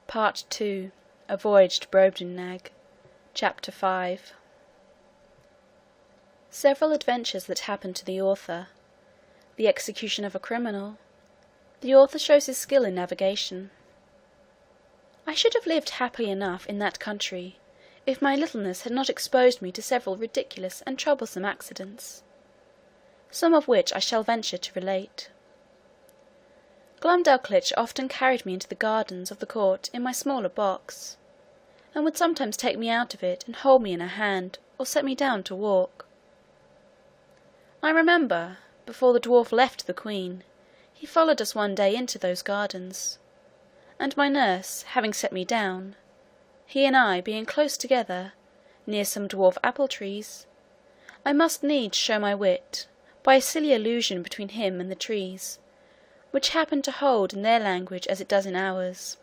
Part 2. A Voyage to Brobdingnag. Chapter 5. Several adventures that happened to the author. The execution of a criminal. The author shows his skill in navigation. I should have lived happily enough in that country, if my littleness had not exposed me to several ridiculous and troublesome accidents, some of which I shall venture to relate. Glumdalclitch often carried me into the gardens of the court in my smaller box, and would sometimes take me out of it and hold me in her hand, or set me down to walk. I remember, before the dwarf left the queen, he followed us one day into those gardens, and my nurse having set me down, he and I being close together, near some dwarf apple trees, I must needs show my wit by a silly allusion between him and the trees, which happened to hold in their language as it does in ours.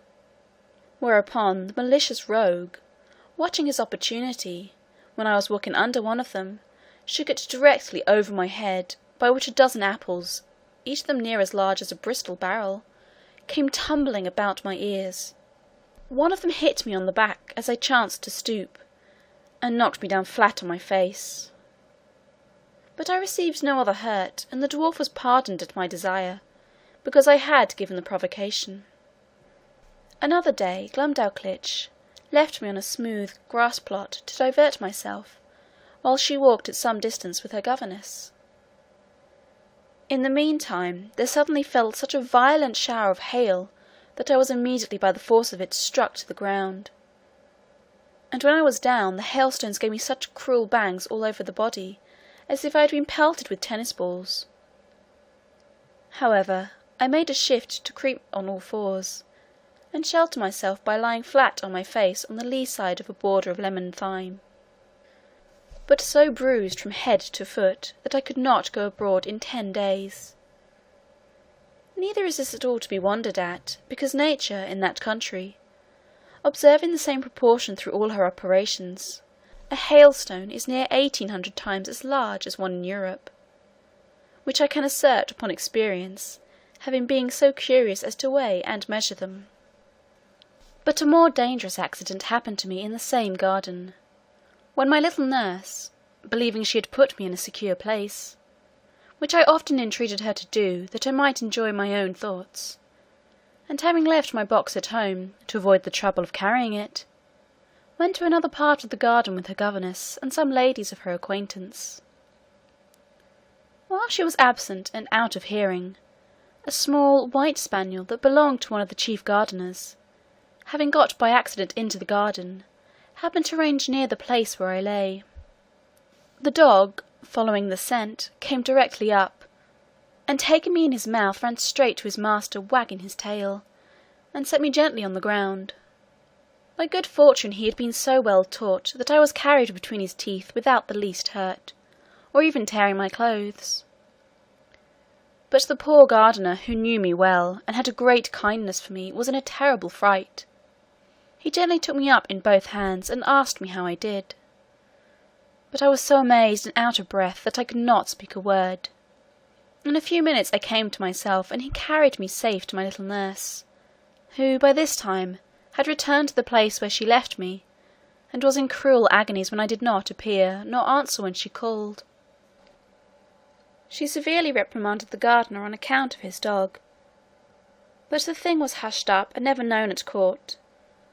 Whereupon the malicious rogue, watching his opportunity, when I was walking under one of them, shook it directly over my head, by which a dozen apples, each of them near as large as a Bristol barrel, came tumbling about my ears. One of them hit me on the back as I chanced to stoop, and knocked me down flat on my face. But I received no other hurt, and the dwarf was pardoned at my desire, because I had given the provocation. Another day Glumdalclitch left me on a smooth grass plot to divert myself, while she walked at some distance with her governess. In the meantime there suddenly fell such a violent shower of hail that I was immediately by the force of it struck to the ground, and when I was down the hailstones gave me such cruel bangs all over the body, as if I had been pelted with tennis balls. However, I made a shift to creep on all fours, and shelter myself by lying flat on my face on the lee side of a border of lemon thyme, but so bruised from head to foot that I could not go abroad in 10 days. Neither is this at all to be wondered at, because nature, in that country, observing the same proportion through all her operations, a hailstone is near 1800 times as large as one in Europe, which I can assert upon experience, having been so curious as to weigh and measure them. But a more dangerous accident happened to me in the same garden, when my little nurse, believing she had put me in a secure place, which I often entreated her to do that I might enjoy my own thoughts, and having left my box at home, to avoid the trouble of carrying it, went to another part of the garden with her governess and some ladies of her acquaintance. While she was absent and out of hearing, a small white spaniel that belonged to one of the chief gardeners, having got by accident into the garden, happened to range near the place where I lay. The dog, following the scent, came directly up, and taking me in his mouth ran straight to his master, wagging his tail, and set me gently on the ground. By good fortune he had been so well taught that I was carried between his teeth without the least hurt, or even tearing my clothes. But the poor gardener, who knew me well, and had a great kindness for me, was in a terrible fright. He gently took me up in both hands, and asked me how I did. But I was so amazed and out of breath that I could not speak a word. In a few minutes I came to myself, and he carried me safe to my little nurse, who by this time had returned to the place where she left me, and was in cruel agonies when I did not appear, nor answer when she called. She severely reprimanded the gardener on account of his dog, but the thing was hushed up and never known at court,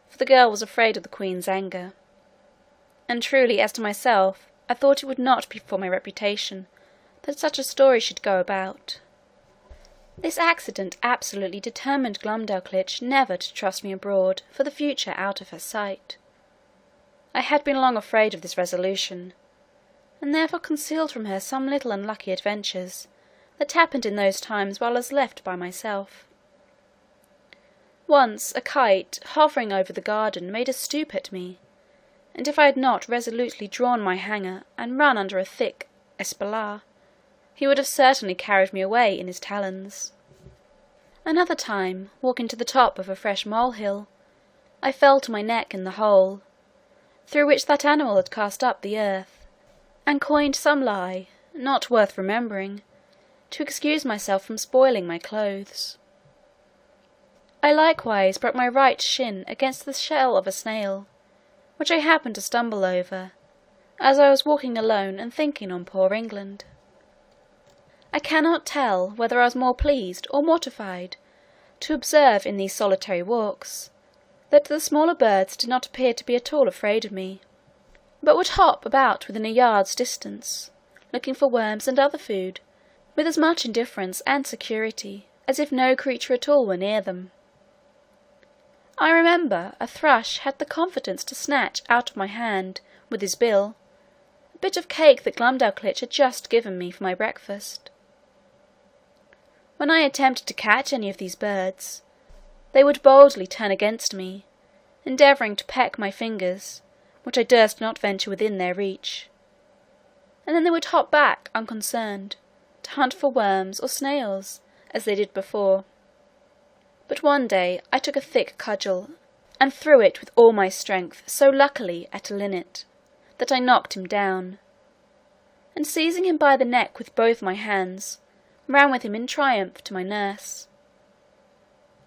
for the girl was afraid of the queen's anger. And truly, as to myself, I thought it would not be for my reputation that such a story should go about. This accident absolutely determined Glumdalclitch never to trust me abroad for the future out of her sight. I had been long afraid of this resolution, and therefore concealed from her some little unlucky adventures that happened in those times while I was left by myself. Once a kite, hovering over the garden, made a stoop at me, and if I had not resolutely drawn my hanger and run under a thick espalier, he would have certainly carried me away in his talons. Another time, walking to the top of a fresh molehill, I fell to my neck in the hole, through which that animal had cast up the earth, and coined some lie, not worth remembering, to excuse myself from spoiling my clothes. I likewise broke my right shin against the shell of a snail, which I happened to stumble over, as I was walking alone and thinking on poor England. I cannot tell whether I was more pleased or mortified to observe in these solitary walks that the smaller birds did not appear to be at all afraid of me, but would hop about within a yard's distance, looking for worms and other food, with as much indifference and security as if no creature at all were near them. I remember a thrush had the confidence to snatch out of my hand, with his bill, a bit of cake that Glumdalclitch had just given me for my breakfast. When I attempted to catch any of these birds, they would boldly turn against me, endeavouring to peck my fingers, which I durst not venture within their reach, and then they would hop back unconcerned, to hunt for worms or snails, as they did before. But one day I took a thick cudgel, and threw it with all my strength so luckily at a linnet, that I knocked him down, and seizing him by the neck with both my hands, ran with him in triumph to my nurse.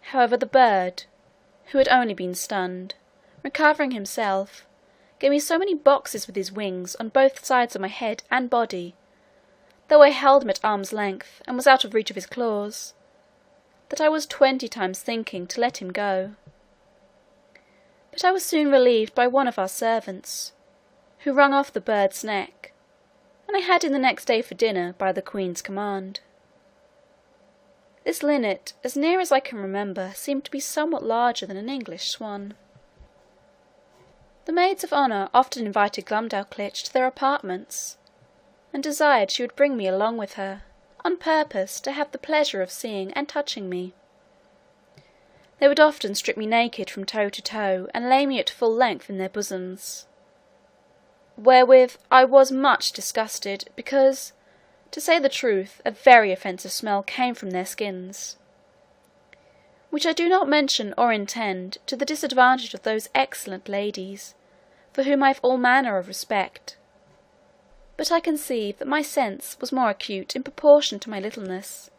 However, the bird, who had only been stunned, recovering himself, gave me so many boxes with his wings on both sides of my head and body, though I held him at arm's length and was out of reach of his claws, that I was 20 times thinking to let him go. But I was soon relieved by one of our servants, who wrung off the bird's neck, and I had him the next day for dinner by the Queen's command. This linnet, as near as I can remember, seemed to be somewhat larger than an English swan. The maids of honour often invited Glumdalclitch to their apartments, and desired she would bring me along with her, on purpose to have the pleasure of seeing and touching me. They would often strip me naked from toe to toe, and lay me at full length in their bosoms, wherewith I was much disgusted, because, to say the truth, a very offensive smell came from their skins, which I do not mention or intend to the disadvantage of those excellent ladies, for whom I have all manner of respect. But I conceive that my sense was more acute in proportion to my littleness,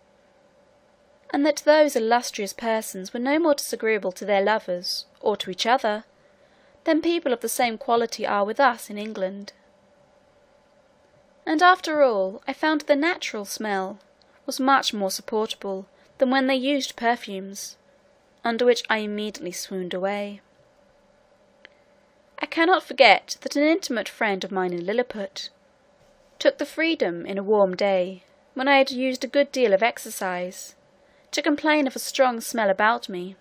and that those illustrious persons were no more disagreeable to their lovers, or to each other, than people of the same quality are with us in England. And after all, I found the natural smell was much more supportable than when they used perfumes, under which I immediately swooned away. I cannot forget that an intimate friend of mine in Lilliput took the freedom in a warm day, when I had used a good deal of exercise, to complain of a strong smell about me,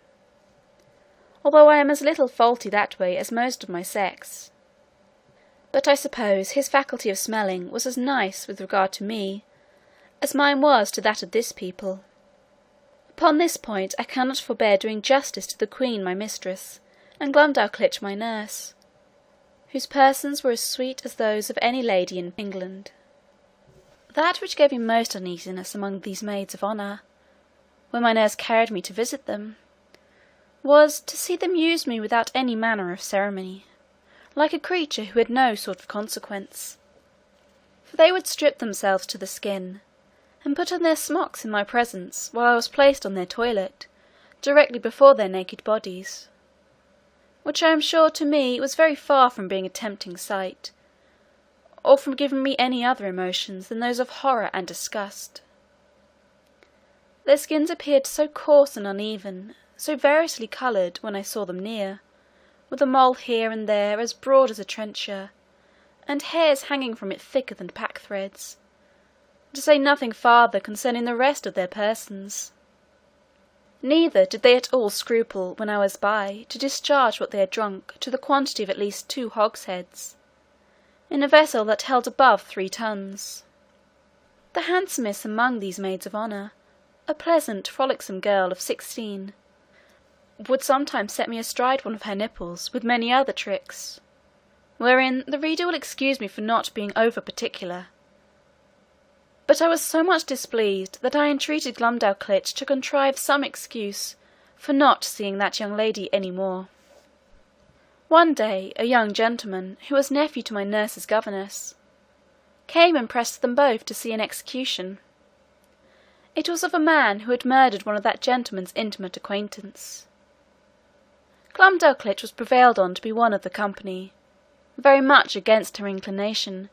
although I am as little faulty that way as most of my sex. But I suppose his faculty of smelling was as nice with regard to me as mine was to that of this people. Upon this point I cannot forbear doing justice to the Queen my mistress, and Glumdalclitch my nurse, whose persons were as sweet as those of any lady in England. That which gave me most uneasiness among these maids of honour, when my nurse carried me to visit them, was to see them use me without any manner of ceremony, like a creature who had no sort of consequence. For they would strip themselves to the skin, and put on their smocks in my presence while I was placed on their toilet, directly before their naked bodies, which I am sure to me was very far from being a tempting sight, or from giving me any other emotions than those of horror and disgust. Their skins appeared so coarse and uneven, so variously coloured when I saw them near, with a mole here and there as broad as a trencher, and hairs hanging from it thicker than pack-threads, to say nothing farther concerning the rest of their persons. Neither did they at all scruple, when I was by, to discharge what they had drunk to the quantity of at least 2 hogsheads, in a vessel that held above 3 tons. The handsomest among these maids of honour, a pleasant frolicsome girl of 16, would sometimes set me astride one of her nipples, with many other tricks, wherein the reader will excuse me for not being over particular. But I was so much displeased that I entreated Glumdalclitch to contrive some excuse for not seeing that young lady any more. One day a young gentleman, who was nephew to my nurse's governess, came and pressed them both to see an execution. It was of a man who had murdered one of that gentleman's intimate acquaintance. Glumdalclitch was prevailed on to be one of the company, very much against her inclination,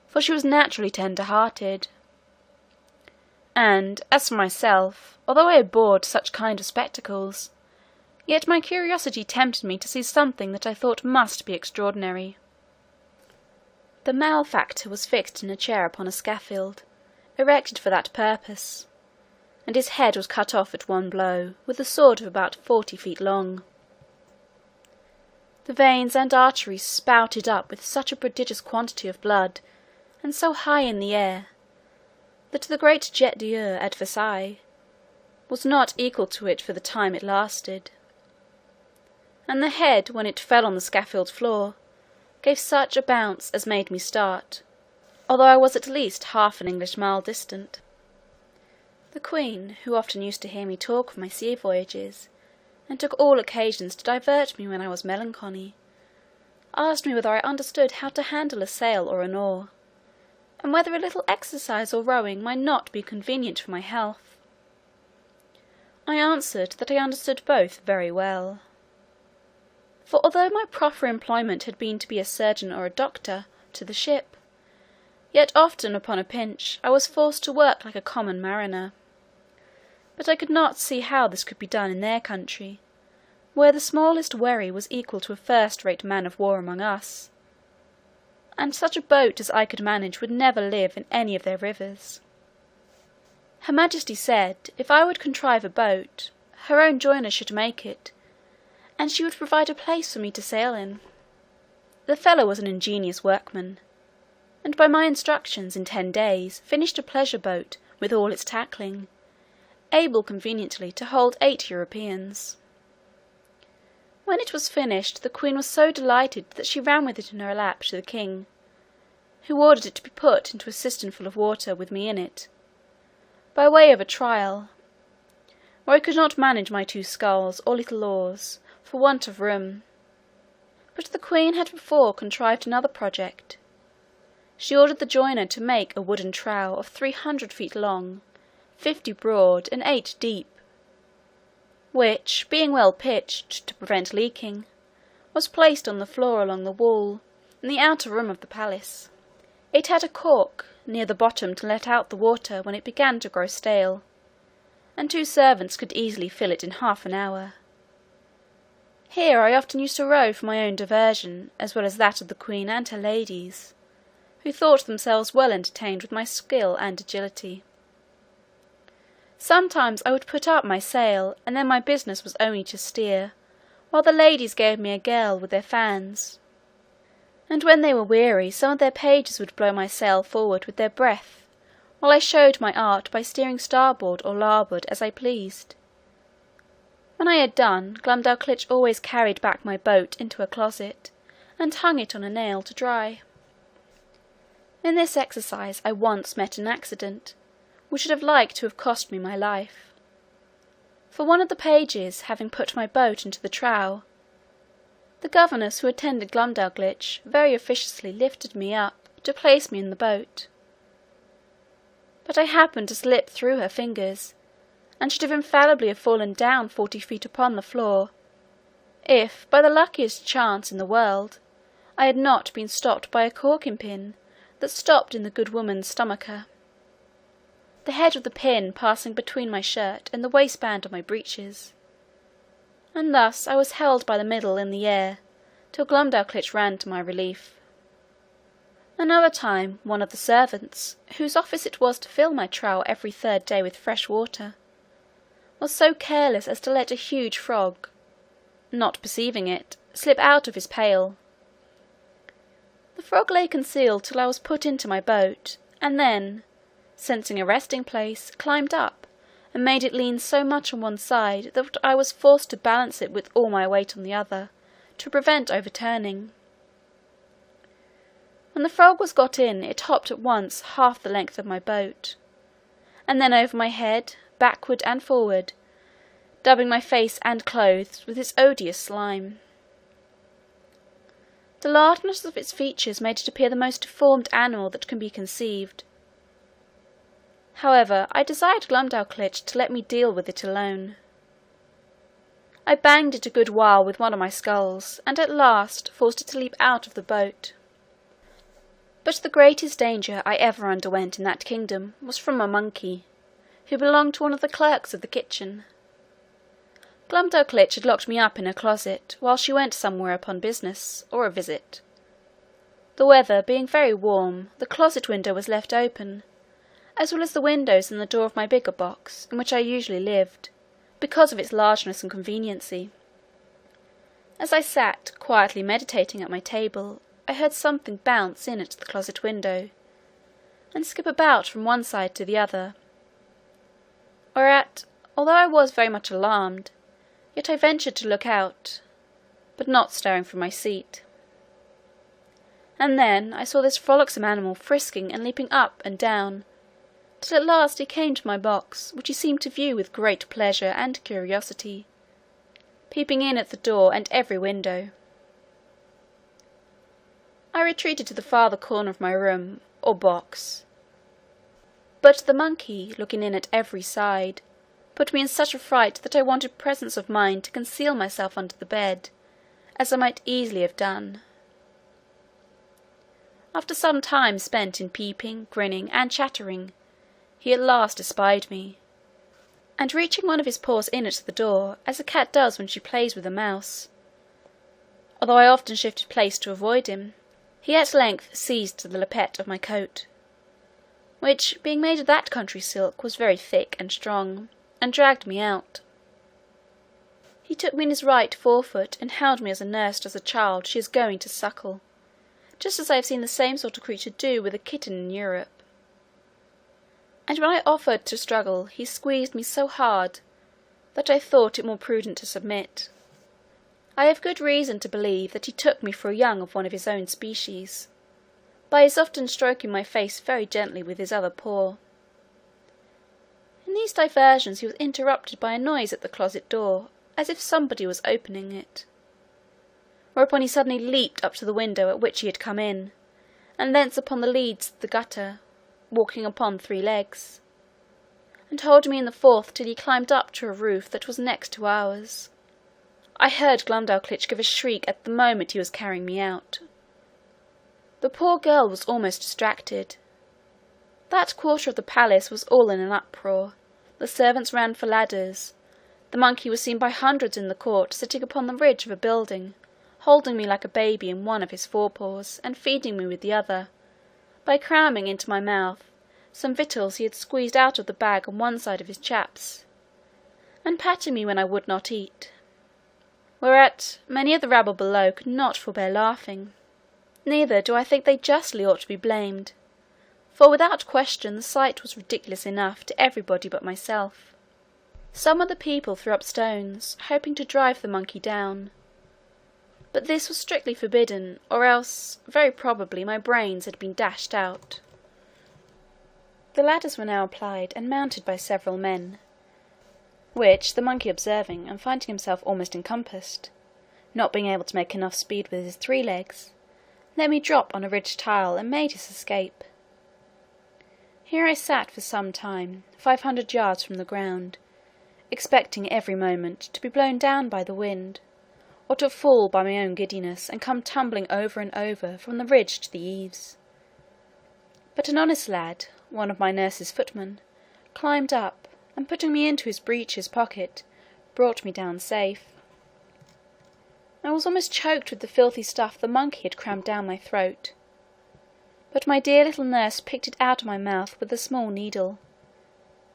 for she was naturally tender-hearted. And, as for myself, although I abhorred such kind of spectacles, yet my curiosity tempted me to see something that I thought must be extraordinary. The malefactor was fixed in a chair upon a scaffold, erected for that purpose, and his head was cut off at one blow, with a sword of about 40 feet long. The veins and arteries spouted up with such a prodigious quantity of blood, and so high in the air, that the great jet d'eau at Versailles was not equal to it for the time it lasted. And the head, when it fell on the scaffold floor, gave such a bounce as made me start, although I was at least half an English mile distant. The Queen, who often used to hear me talk of my sea voyages, and took all occasions to divert me when I was melancholy, asked me whether I understood how to handle a sail or an oar, and whether a little exercise or rowing might not be convenient for my health. I answered that I understood both very well. For although my proper employment had been to be a surgeon or a doctor to the ship, yet often upon a pinch I was forced to work like a common mariner. But I could not see how this could be done in their country, where the smallest wherry was equal to a first-rate man-of-war among us, and such a boat as I could manage would never live in any of their rivers. Her Majesty said, if I would contrive a boat, her own joiner should make it, and she would provide a place for me to sail in. The fellow was an ingenious workman, and by my instructions in 10 days finished a pleasure boat with all its tackling, able conveniently to hold 8 Europeans. When it was finished, the Queen was so delighted that she ran with it in her lap to the king, who ordered it to be put into a cistern full of water with me in it, by way of a trial, where I could not manage my 2 sculls or little oars, for want of room. But the Queen had before contrived another project. She ordered the joiner to make a wooden trough of 300 feet long, 50 broad, and 8 deep, which, being well pitched to prevent leaking, was placed on the floor along the wall, in the outer room of the palace. It had a cork near the bottom to let out the water when it began to grow stale, and 2 servants could easily fill it in half an hour. Here I often used to row for my own diversion, as well as that of the Queen and her ladies, who thought themselves well entertained with my skill and agility. Sometimes I would put up my sail, and then my business was only to steer, while the ladies gave me a gale with their fans, and when they were weary, some of their pages would blow my sail forward with their breath, while I showed my art by steering starboard or larboard as I pleased. When I had done, Glumdalclitch always carried back my boat into a closet, and hung it on a nail to dry. In this exercise I once met an accident, which should have liked to have cost me my life. For one of the pages having put my boat into the trough, the governess who attended Glumdalclitch very officiously lifted me up to place me in the boat. But I happened to slip through her fingers, and should have infallibly have fallen down 40 feet upon the floor, if, by the luckiest chance in the world, I had not been stopped by a corking pin that stopped in the good woman's stomacher, the head of the pin passing between my shirt and the waistband of my breeches, and thus I was held by the middle in the air, till Glumdalclitch ran to my relief. Another time, one of the servants, whose office it was to fill my trough every 3rd day with fresh water, was so careless as to let a huge frog, not perceiving it, slip out of his pail. The frog lay concealed till I was put into my boat, and then, sensing a resting place, climbed up, and made it lean so much on one side that I was forced to balance it with all my weight on the other, to prevent overturning. When the frog was got in, it hopped at once half the length of my boat, and then over my head, backward and forward, dabbing my face and clothes with its odious slime. The largeness of its features made it appear the most deformed animal that can be conceived. However, I desired Glumdalclitch to let me deal with it alone. I banged it a good while with one of my sculls, and at last forced it to leap out of the boat. But the greatest danger I ever underwent in that kingdom was from a monkey, who belonged to one of the clerks of the kitchen. Glumdalclitch had locked me up in her closet while she went somewhere upon business, or a visit. The weather being very warm, the closet window was left open, as well as the windows and the door of my bigger box, in which I usually lived, because of its largeness and conveniency. As I sat quietly meditating at my table, I heard something bounce in at the closet window, and skip about from one side to the other, whereat, although I was very much alarmed, yet I ventured to look out, but not stirring from my seat. And then I saw this frolicsome animal frisking and leaping up and down, till at last he came to my box, which he seemed to view with great pleasure and curiosity, peeping in at the door and every window. I retreated to the farther corner of my room, or box, but the monkey, looking in at every side, put me in such a fright that I wanted presence of mind to conceal myself under the bed, as I might easily have done. After some time spent in peeping, grinning, and chattering, he at last espied me, and reaching one of his paws in at the door, as a cat does when she plays with a mouse, although I often shifted place to avoid him, he at length seized the lappet of my coat, which, being made of that country silk, was very thick and strong, and dragged me out. He took me in his right forefoot, and held me as a nurse does a child she is going to suckle, just as I have seen the same sort of creature do with a kitten in Europe. And when I offered to struggle, he squeezed me so hard that I thought it more prudent to submit. I have good reason to believe that he took me for a young of one of his own species, by his often stroking my face very gently with his other paw. In these diversions he was interrupted by a noise at the closet door, as if somebody was opening it, whereupon he suddenly leaped up to the window at which he had come in, and thence upon the leads of the gutter, walking upon 3 legs, and holding me in the fourth till he climbed up to a roof that was next to ours. I heard Glumdalclitch give a shriek at the moment he was carrying me out. The poor girl was almost distracted. That quarter of the palace was all in an uproar. The servants ran for ladders. The monkey was seen by hundreds in the court, sitting upon the ridge of a building, holding me like a baby in one of his forepaws, and feeding me with the other, by cramming into my mouth some victuals he had squeezed out of the bag on one side of his chaps, and patting me when I would not eat, whereat many of the rabble below could not forbear laughing. Neither do I think they justly ought to be blamed, for without question the sight was ridiculous enough to everybody but myself. Some of the people threw up stones, hoping to drive the monkey down, but this was strictly forbidden, or else, very probably, my brains had been dashed out. The ladders were now applied and mounted by several men, which the monkey observing, and finding himself almost encompassed, not being able to make enough speed with his 3 legs, let me drop on a ridge tile and made his escape. Here I sat for some time, 500 yards from the ground, expecting every moment to be blown down by the wind, or to fall by my own giddiness and come tumbling over and over from the ridge to the eaves. But an honest lad, one of my nurse's footmen, climbed up, and putting me into his breeches pocket, brought me down safe. I was almost choked with the filthy stuff the monkey had crammed down my throat, but my dear little nurse picked it out of my mouth with a small needle,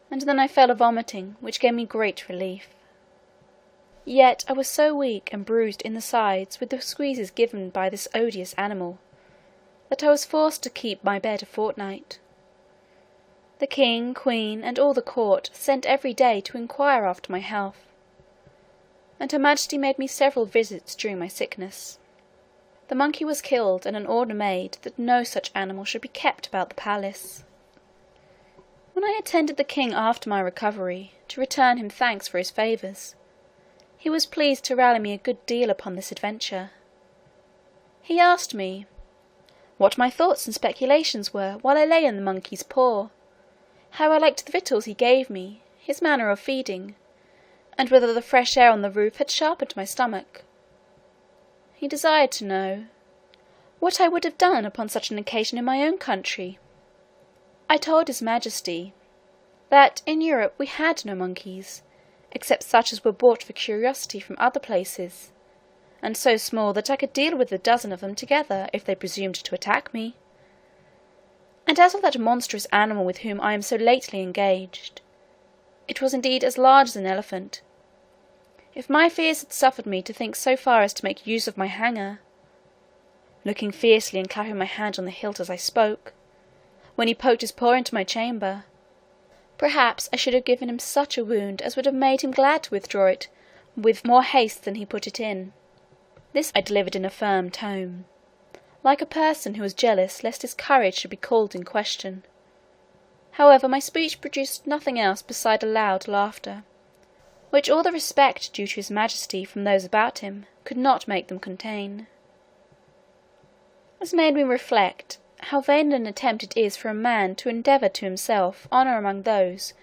and then I fell a vomiting, which gave me great relief. Yet I was so weak and bruised in the sides with the squeezes given by this odious animal, that I was forced to keep my bed a fortnight. The king, queen, and all the court sent every day to inquire after my health, and her majesty made me several visits during my sickness. The monkey was killed, and an order made that no such animal should be kept about the palace. When I attended the king after my recovery, to return him thanks for his favours, he was pleased to rally me a good deal upon this adventure. He asked me, what my thoughts and speculations were while I lay in the monkey's paw, how I liked the victuals he gave me, his manner of feeding, and whether the fresh air on the roof had sharpened my stomach. He desired to know what I would have done upon such an occasion in my own country. I told his majesty that in Europe we had no monkeys, except such as were brought for curiosity from other places, and so small that I could deal with a dozen of them together if they presumed to attack me. And as for that monstrous animal with whom I am so lately engaged, it was indeed as large as an elephant. If my fears had suffered me to think so far as to make use of my hanger, looking fiercely and clapping my hand on the hilt as I spoke, when he poked his paw into my chamber, perhaps I should have given him such a wound as would have made him glad to withdraw it with more haste than he put it in. This I delivered in a firm tone, like a person who was jealous lest his courage should be called in question. However, my speech produced nothing else beside a loud laughter, which all the respect due to his majesty from those about him could not make them contain. This made me reflect how vain an attempt it is for a man to endeavour to himself honour among those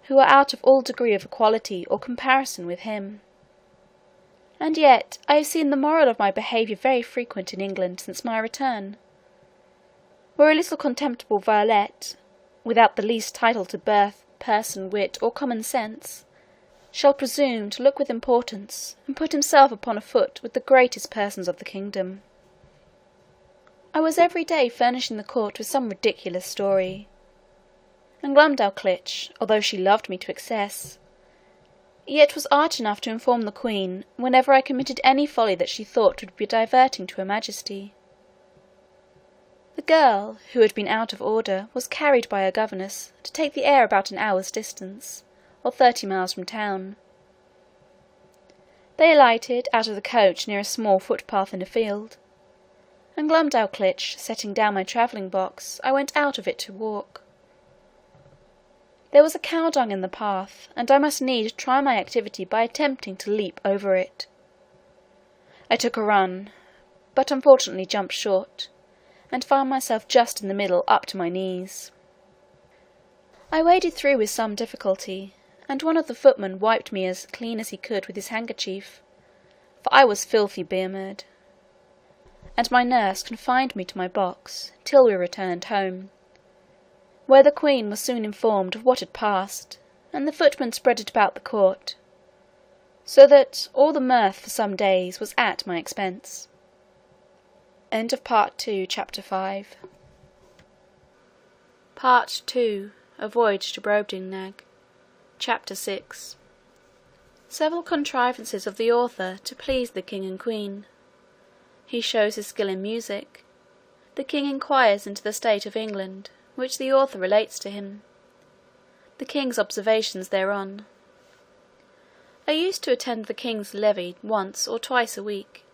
who are out of all degree of equality or comparison with him. And yet I have seen the moral of my behaviour very frequent in England since my return, where a little contemptible varlet, without the least title to birth, person, wit, or common sense, shall presume to look with importance, and put himself upon a foot with the greatest persons of the kingdom. I was every day furnishing the court with some ridiculous story, and Glumdalclitch, although she loved me to excess, yet was arch enough to inform the queen whenever I committed any folly that she thought would be diverting to her majesty. The girl, who had been out of order, was carried by her governess to take the air about an hour's distance, or 30 miles from town. They alighted out of the coach near a small footpath in a field, and Glumdalclitch setting down my travelling box, I went out of it to walk. There was a cow dung in the path, and I must needs try my activity by attempting to leap over it. I took a run, but unfortunately jumped short, and found myself just in the middle up to my knees. I waded through with some difficulty, and one of the footmen wiped me as clean as he could with his handkerchief, for I was filthy bemured, and my nurse confined me to my box till we returned home, where the queen was soon informed of what had passed, and the footman spread it about the court, so that all the mirth for some days was at my expense. End of Part 2, Chapter 5. Part 2, A Voyage to Brobdingnag, Chapter 6. Several contrivances of the author to please the king and queen. He shows his skill in music. The king inquires into the state of England, which the author relates to him. The king's observations thereon. I used to attend the king's levee once or twice a week,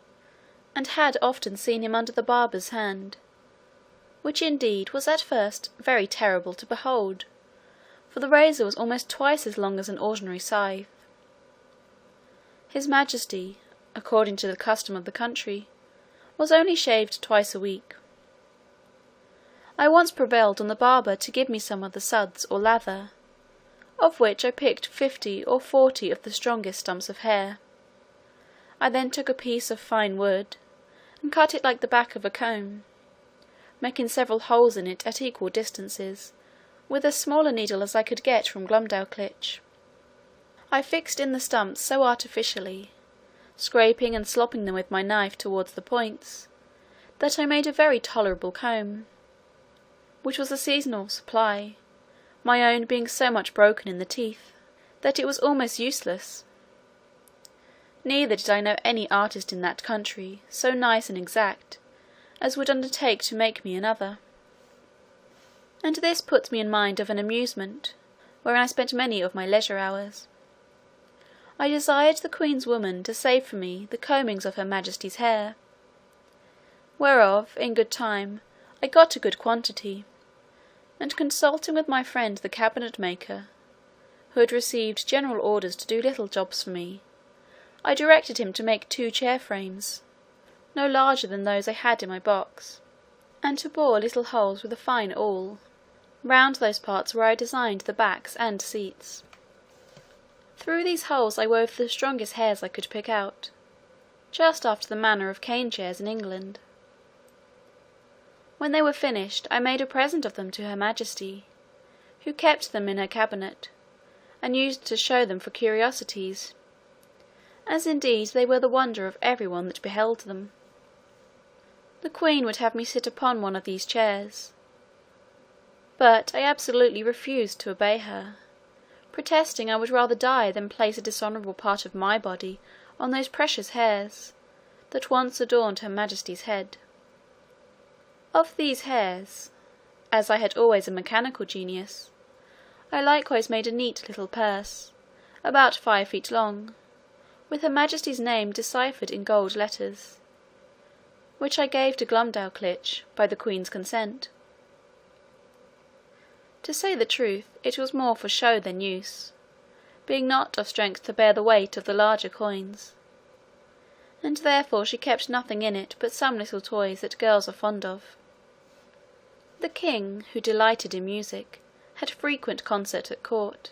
and had often seen him under the barber's hand, which indeed was at first very terrible to behold, for the razor was almost twice as long as an ordinary scythe. His majesty, according to the custom of the country, was only shaved twice a week. I once prevailed on the barber to give me some of the suds or lather, of which I picked 50 or 40 of the strongest stumps of hair. I then took a piece of fine wood, and cut it like the back of a comb, making several holes in it at equal distances, with as small a needle as I could get from Glumdalclitch. I fixed in the stumps so artificially, scraping and slopping them with my knife towards the points, that I made a very tolerable comb, which was a seasonable supply, my own being so much broken in the teeth, that it was almost useless. Neither did I know any artist in that country so nice and exact as would undertake to make me another. And this puts me in mind of an amusement, wherein I spent many of my leisure hours. I desired the queen's woman to save for me the combings of her majesty's hair, whereof, in good time, I got a good quantity, and consulting with my friend the cabinet maker, who had received general orders to do little jobs for me, I directed him to make 2 chair frames, no larger than those I had in my box, and to bore little holes with a fine awl, round those parts where I designed the backs and seats. Through these holes I wove the strongest hairs I could pick out, just after the manner of cane chairs in England. When they were finished, I made a present of them to her majesty, who kept them in her cabinet, and used to show them for curiosities, as indeed they were the wonder of every one that beheld them. The queen would have me sit upon one of these chairs, but I absolutely refused to obey her, protesting I would rather die than place a dishonourable part of my body on those precious hairs that once adorned her majesty's head. Of these hairs, as I had always a mechanical genius, I likewise made a neat little purse, about 5 feet long, with her majesty's name deciphered in gold letters, which I gave to Glumdalclitch by the queen's consent. To say the truth, it was more for show than use, being not of strength to bear the weight of the larger coins, and therefore she kept nothing in it but some little toys that girls are fond of. The king, who delighted in music, had frequent concerts at court,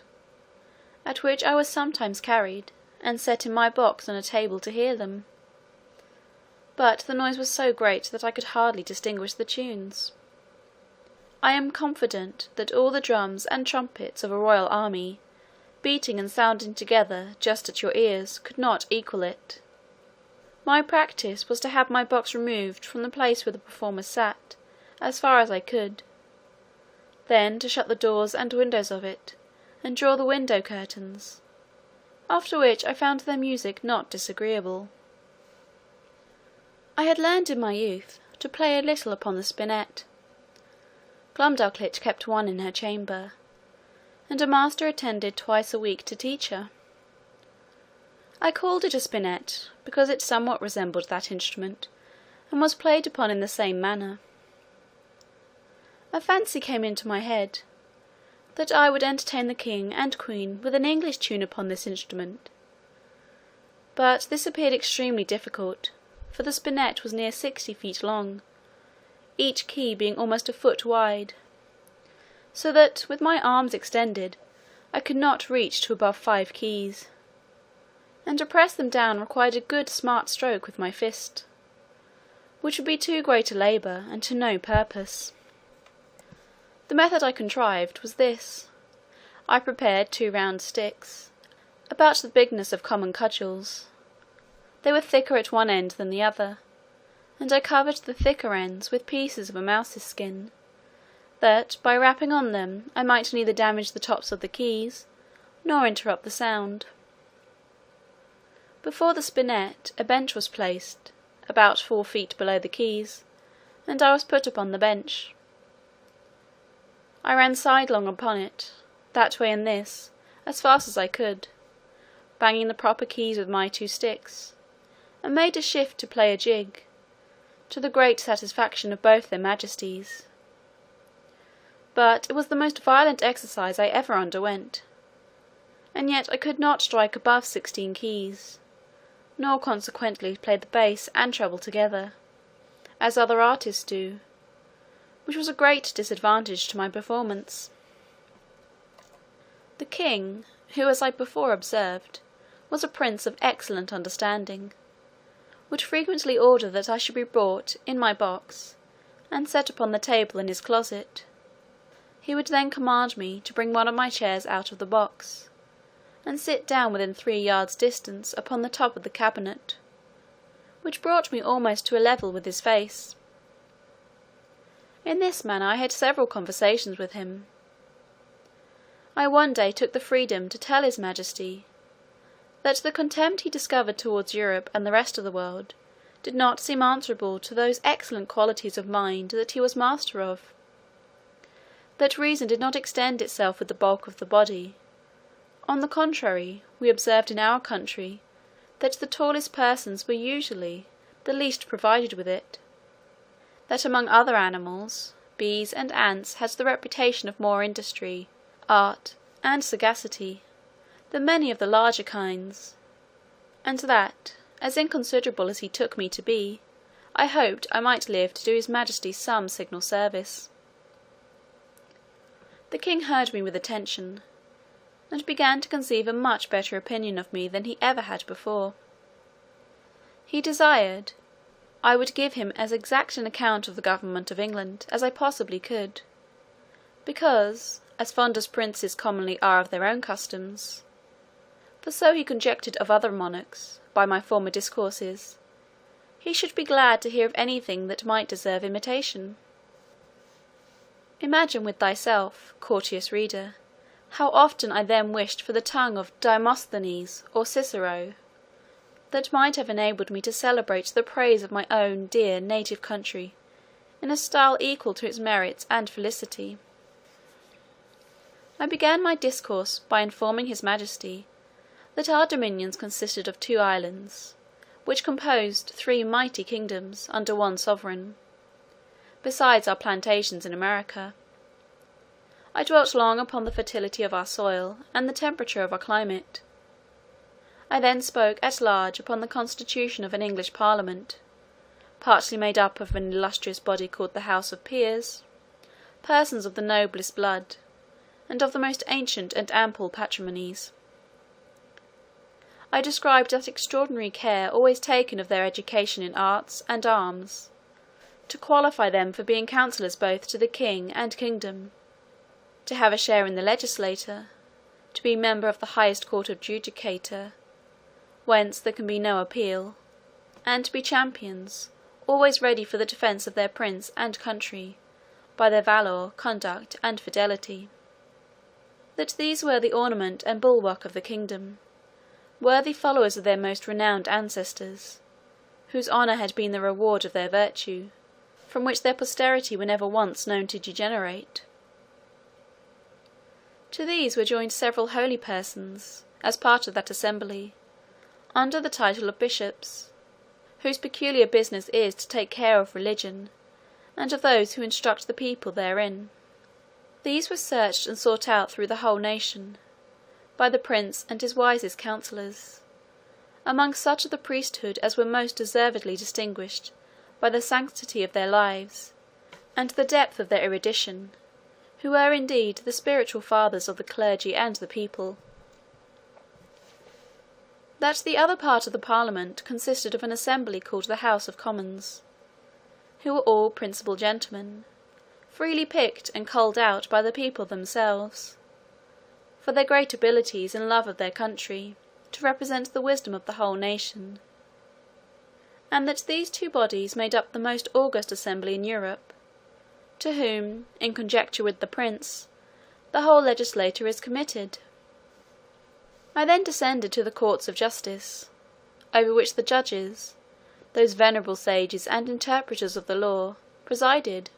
at which I was sometimes carried, and set in my box on a table to hear them, but the noise was so great that I could hardly distinguish the tunes. I am confident that all the drums and trumpets of a royal army, beating and sounding together just at your ears, could not equal it. My practice was to have my box removed from the place where the performers sat, as far as I could, then to shut the doors and windows of it, and draw the window curtains, after which I found their music not disagreeable. I had learned in my youth to play a little upon the spinet. Glumdalclitch kept one in her chamber, and a master attended twice a week to teach her. I called it a spinet, because it somewhat resembled that instrument, and was played upon in the same manner. A fancy came into my head, that I would entertain the king and queen with an English tune upon this instrument, but this appeared extremely difficult, for the spinet was near 60 feet long, each key being almost a foot wide, so that, with my arms extended, I could not reach to above 5 keys, and to press them down required a good smart stroke with my fist, which would be too great a labour, and to no purpose. The method I contrived was this: I prepared 2 round sticks, about the bigness of common cudgels. They were thicker at one end than the other, and I covered the thicker ends with pieces of a mouse's skin, that by rapping on them I might neither damage the tops of the keys, nor interrupt the sound. Before the spinet a bench was placed, about 4 feet below the keys, and I was put upon the bench. I ran sidelong upon it, that way and this, as fast as I could, banging the proper keys with my 2 sticks, and made a shift to play a jig, to the great satisfaction of both their majesties. But it was the most violent exercise I ever underwent, and yet I could not strike above 16 keys, nor consequently play the bass and treble together, as other artists do, which was a great disadvantage to my performance. The king, who, as I before observed, was a prince of excellent understanding, would frequently order that I should be brought in my box, and set upon the table in his closet. He would then command me to bring one of my chairs out of the box, and sit down within 3 yards distance upon the top of the cabinet, which brought me almost to a level with his face. In this manner I had several conversations with him. I one day took the freedom to tell his majesty, that the contempt he discovered towards Europe and the rest of the world did not seem answerable to those excellent qualities of mind that he was master of; that reason did not extend itself with the bulk of the body. On the contrary, we observed in our country that the tallest persons were usually the least provided with it; that among other animals, bees and ants had the reputation of more industry, art, and sagacity, than many of the larger kinds; and that, as inconsiderable as he took me to be, I hoped I might live to do his majesty some signal service. The king heard me with attention, and began to conceive a much better opinion of me than he ever had before. He desired I would give him as exact an account of the government of England as I possibly could, because, as fond as princes commonly are of their own customs, for so he conjectured of other monarchs, by my former discourses, he should be glad to hear of anything that might deserve imitation. Imagine with thyself, courteous reader, how often I then wished for the tongue of Demosthenes or Cicero, that might have enabled me to celebrate the praise of my own dear native country in a style equal to its merits and felicity. I began my discourse by informing his majesty that our dominions consisted of 2 islands, which composed 3 mighty kingdoms under one sovereign, besides our plantations in America. I dwelt long upon the fertility of our soil and the temperature of our climate. I then spoke at large upon the constitution of an English parliament, partly made up of an illustrious body called the House of Peers, persons of the noblest blood, and of the most ancient and ample patrimonies. I described that extraordinary care always taken of their education in arts and arms, to qualify them for being counsellors both to the king and kingdom, to have a share in the legislature, to be member of the highest court of judicature, whence there can be no appeal, and to be champions, always ready for the defence of their prince and country, by their valour, conduct, and fidelity. That these were the ornament and bulwark of the kingdom, worthy followers of their most renowned ancestors, whose honour had been the reward of their virtue, from which their posterity were never once known to degenerate. To these were joined several holy persons, as part of that assembly, under the title of bishops, whose peculiar business is to take care of religion, and of those who instruct the people therein. These were searched and sought out through the whole nation, by the prince and his wisest counsellors, among such of the priesthood as were most deservedly distinguished by the sanctity of their lives, and the depth of their erudition, who were indeed the spiritual fathers of the clergy and the people. That the other part of the parliament consisted of an assembly called the House of Commons, who were all principal gentlemen, freely picked and culled out by the people themselves, for their great abilities and love of their country, to represent the wisdom of the whole nation; and that these 2 bodies made up the most august assembly in Europe, to whom, in conjecture with the prince, the whole legislature is committed. I then descended to the courts of justice, over which the judges, those venerable sages and interpreters of the law, presided,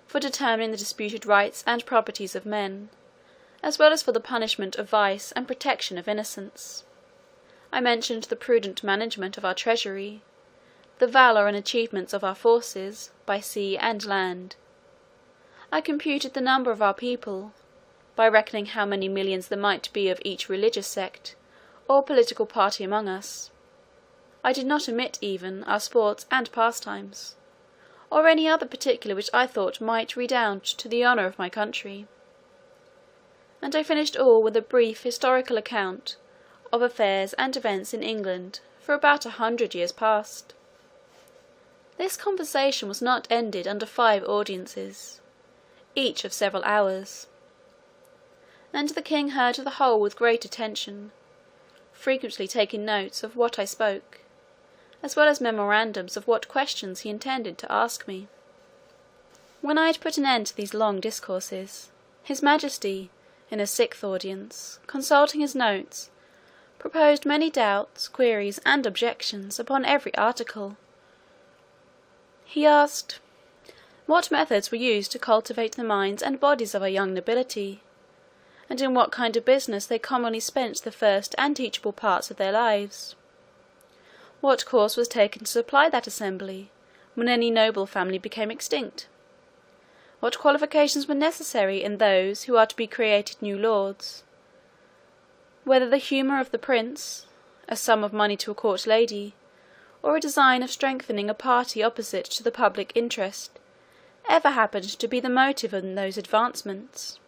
for determining the disputed rights and properties of men, as well as for the punishment of vice and protection of innocence. I mentioned the prudent management of our treasury, the valour and achievements of our forces, by sea and land. I computed the number of our people, by reckoning how many millions there might be of each religious sect, or political party among us. I did not omit even our sports and pastimes, or any other particular which I thought might redound to the honour of my country. And I finished all with a brief historical account of affairs and events in England for about 100 years past. This conversation was not ended under 5 audiences, each of several hours, and the king heard the whole with great attention, frequently taking notes of what I spoke, as well as memorandums of what questions he intended to ask me. When I had put an end to these long discourses, his majesty, in a 6th audience, consulting his notes, proposed many doubts, queries, and objections upon every article. He asked, what methods were used to cultivate the minds and bodies of our young nobility, and in what kind of business they commonly spent the first and teachable parts of their lives? What course was taken to supply that assembly, when any noble family became extinct? What qualifications were necessary in those who are to be created new lords? Whether the humour of the prince, a sum of money to a court lady, or a design of strengthening a party opposite to the public interest, ever happened to be the motive in those advancements,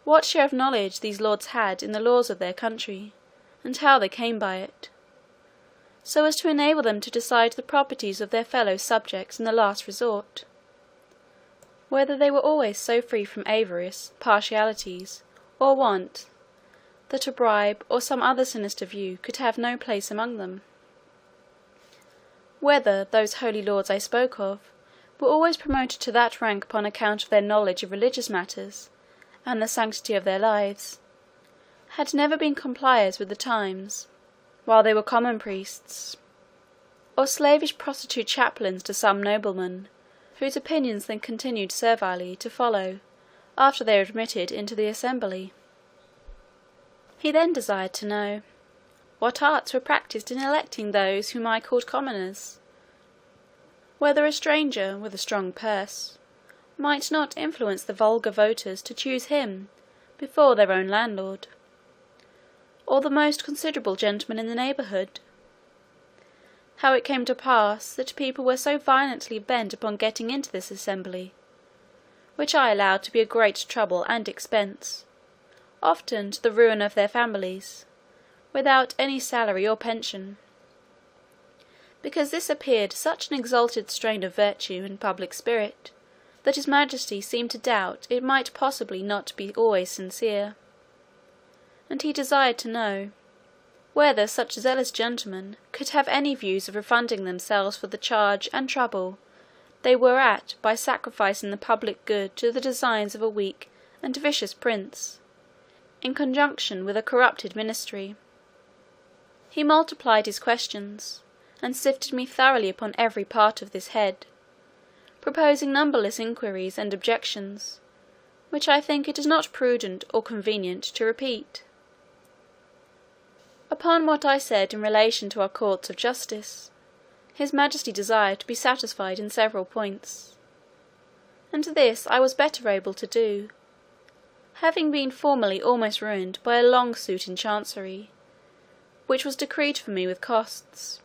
what share of knowledge these lords had in the laws of their country, and how they came by it, so as to enable them to decide the properties of their fellow subjects in the last resort, whether they were always so free from avarice, partialities, or want, that a bribe or some other sinister view could have no place among them, whether those holy lords I spoke of were always promoted to that rank upon account of their knowledge of religious matters and the sanctity of their lives, had never been compliers with the times, while they were common priests, or slavish prostitute chaplains to some nobleman, whose opinions they continued servilely to follow after they were admitted into the assembly. He then desired to know what arts were practised in electing those whom I called commoners, whether a stranger with a strong purse might not influence the vulgar voters to choose him before their own landlord, or the most considerable gentleman in the neighbourhood. How it came to pass that people were so violently bent upon getting into this assembly, which I allowed to be a great trouble and expense, often to the ruin of their families, without any salary or pension, because this appeared such an exalted strain of virtue and public spirit, that his Majesty seemed to doubt it might possibly not be always sincere, and he desired to know whether such zealous gentlemen could have any views of refunding themselves for the charge and trouble they were at by sacrificing the public good to the designs of a weak and vicious prince, in conjunction with a corrupted ministry. He multiplied his questions, and sifted me thoroughly upon every part of this head, proposing numberless inquiries and objections, which I think it is not prudent or convenient to repeat. Upon what I said in relation to our courts of justice, his Majesty desired to be satisfied in several points, and this I was better able to do, having been formerly almost ruined by a long suit in Chancery, which was decreed for me with costs.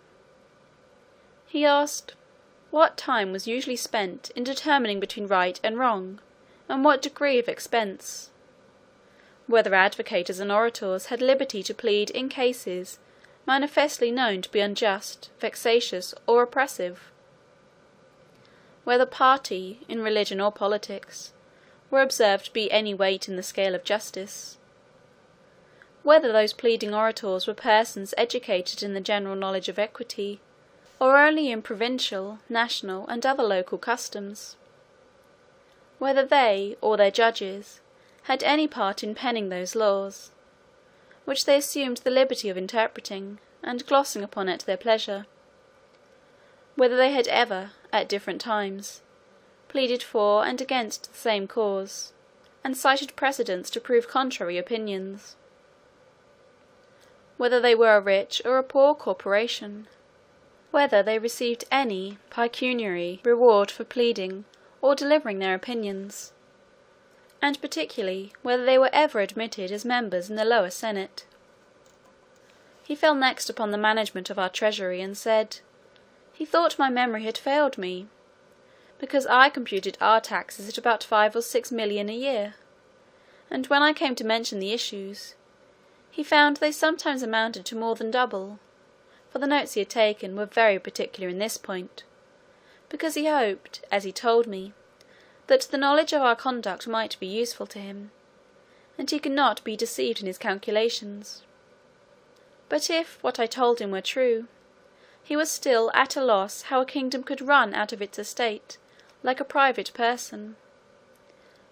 He asked, what time was usually spent in determining between right and wrong, and what degree of expense? Whether advocators and orators had liberty to plead in cases manifestly known to be unjust, vexatious, or oppressive? Whether party, in religion or politics, were observed to be any weight in the scale of justice? Whether those pleading orators were persons educated in the general knowledge of equity, or only in provincial, national, and other local customs? Whether they, or their judges, had any part in penning those laws, which they assumed the liberty of interpreting, and glossing upon at their pleasure? Whether they had ever, at different times, pleaded for and against the same cause, and cited precedents to prove contrary opinions? Whether they were a rich or a poor corporation? Whether they received any pecuniary reward for pleading or delivering their opinions? And particularly, whether they were ever admitted as members in the lower senate? He fell next upon the management of our treasury, and said, he thought my memory had failed me, because I computed our taxes at about 5 or 6 million a year, and when I came to mention the issues, he found they sometimes amounted to more than double, for the notes he had taken were very particular in this point, because he hoped, as he told me, that the knowledge of our conduct might be useful to him, and he could not be deceived in his calculations. But if what I told him were true, he was still at a loss how a kingdom could run out of its estate like a private person.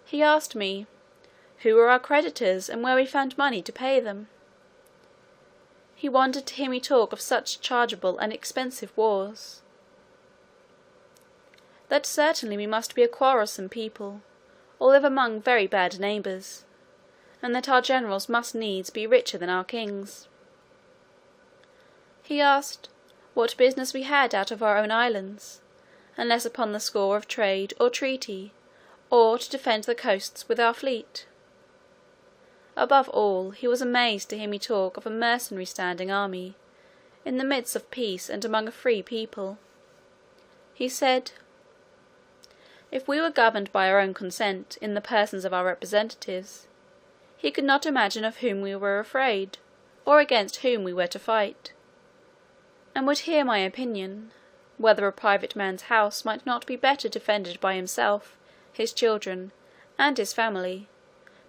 He asked me, who were our creditors, and where we found money to pay them? He wondered to hear me talk of such chargeable and expensive wars. That certainly we must be a quarrelsome people, or live among very bad neighbours, and that our generals must needs be richer than our kings. He asked, what business we had out of our own islands, unless upon the score of trade or treaty, or to defend the coasts with our fleet? Above all, he was amazed to hear me talk of a mercenary standing army, in the midst of peace and among a free people. He said, If we were governed by our own consent in the persons of our representatives, he could not imagine of whom we were afraid, or against whom we were to fight, and would hear my opinion, whether a private man's house might not be better defended by himself, his children, and his family,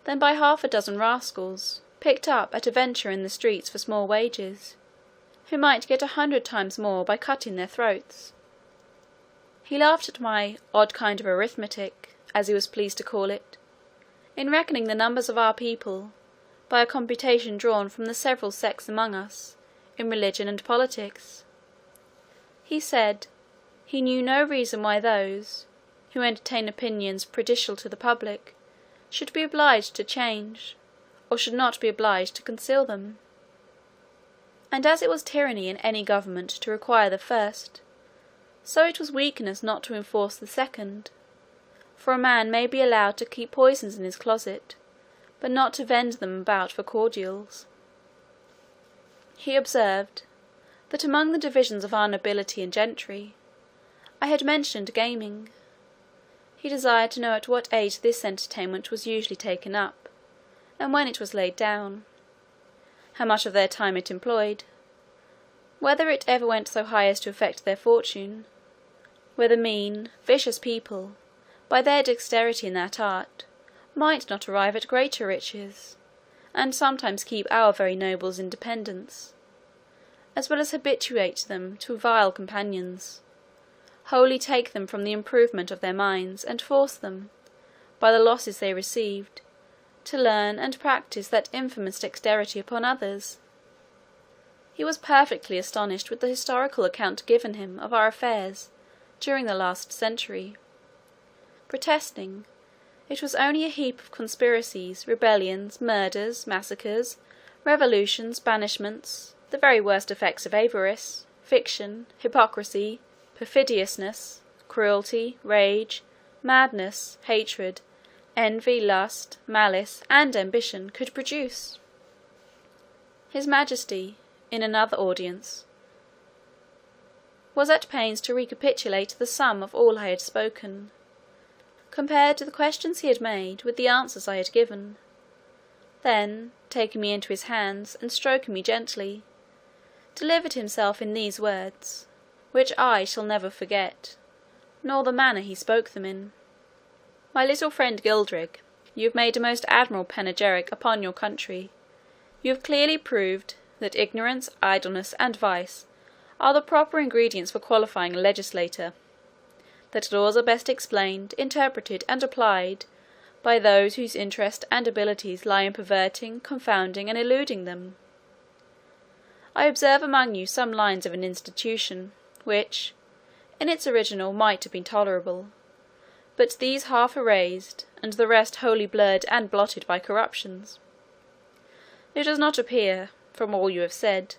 than by 6 rascals, picked up at a venture in the streets for small wages, who might get 100 times more by cutting their throats. He laughed at my odd kind of arithmetic, as he was pleased to call it, in reckoning the numbers of our people, by a computation drawn from the several sects among us, in religion and politics. He said, he knew no reason why those, who entertain opinions prejudicial to the public, should be obliged to change, or should not be obliged to conceal them. And as it was tyranny in any government to require the first, so it was weakness not to enforce the second. For a man may be allowed to keep poisons in his closet, but not to vend them about for cordials. He observed, that among the divisions of our nobility and gentry, I had mentioned gaming. He desired to know at what age this entertainment was usually taken up, and when it was laid down, how much of their time it employed, whether it ever went so high as to affect their fortune, whether mean, vicious people, by their dexterity in that art, might not arrive at greater riches, and sometimes keep our very nobles in dependence, as well as habituate them to vile companions, wholly take them from the improvement of their minds, and force them, by the losses they received, to learn and practise that infamous dexterity upon others. He was perfectly astonished with the historical account given him of our affairs during the last century, protesting it was only a heap of conspiracies, rebellions, murders, massacres, revolutions, banishments, the very worst effects of avarice, fiction, hypocrisy, perfidiousness, cruelty, rage, madness, hatred, envy, lust, malice, and ambition could produce. His Majesty, in another audience, was at pains to recapitulate the sum of all I had spoken, compared the questions he had made with the answers I had given. Then, taking me into his hands, and stroking me gently, delivered himself in these words, which I shall never forget, nor the manner he spoke them in. My little friend Gilderig, you have made a most admirable panegyric upon your country. You have clearly proved that ignorance, idleness, and vice are the proper ingredients for qualifying a legislator, that laws are best explained, interpreted, and applied by those whose interest and abilities lie in perverting, confounding, and eluding them. I observe among you some lines of an institution, which, in its original, might have been tolerable, but these half erased, and the rest wholly blurred and blotted by corruptions. It does not appear, from all you have said,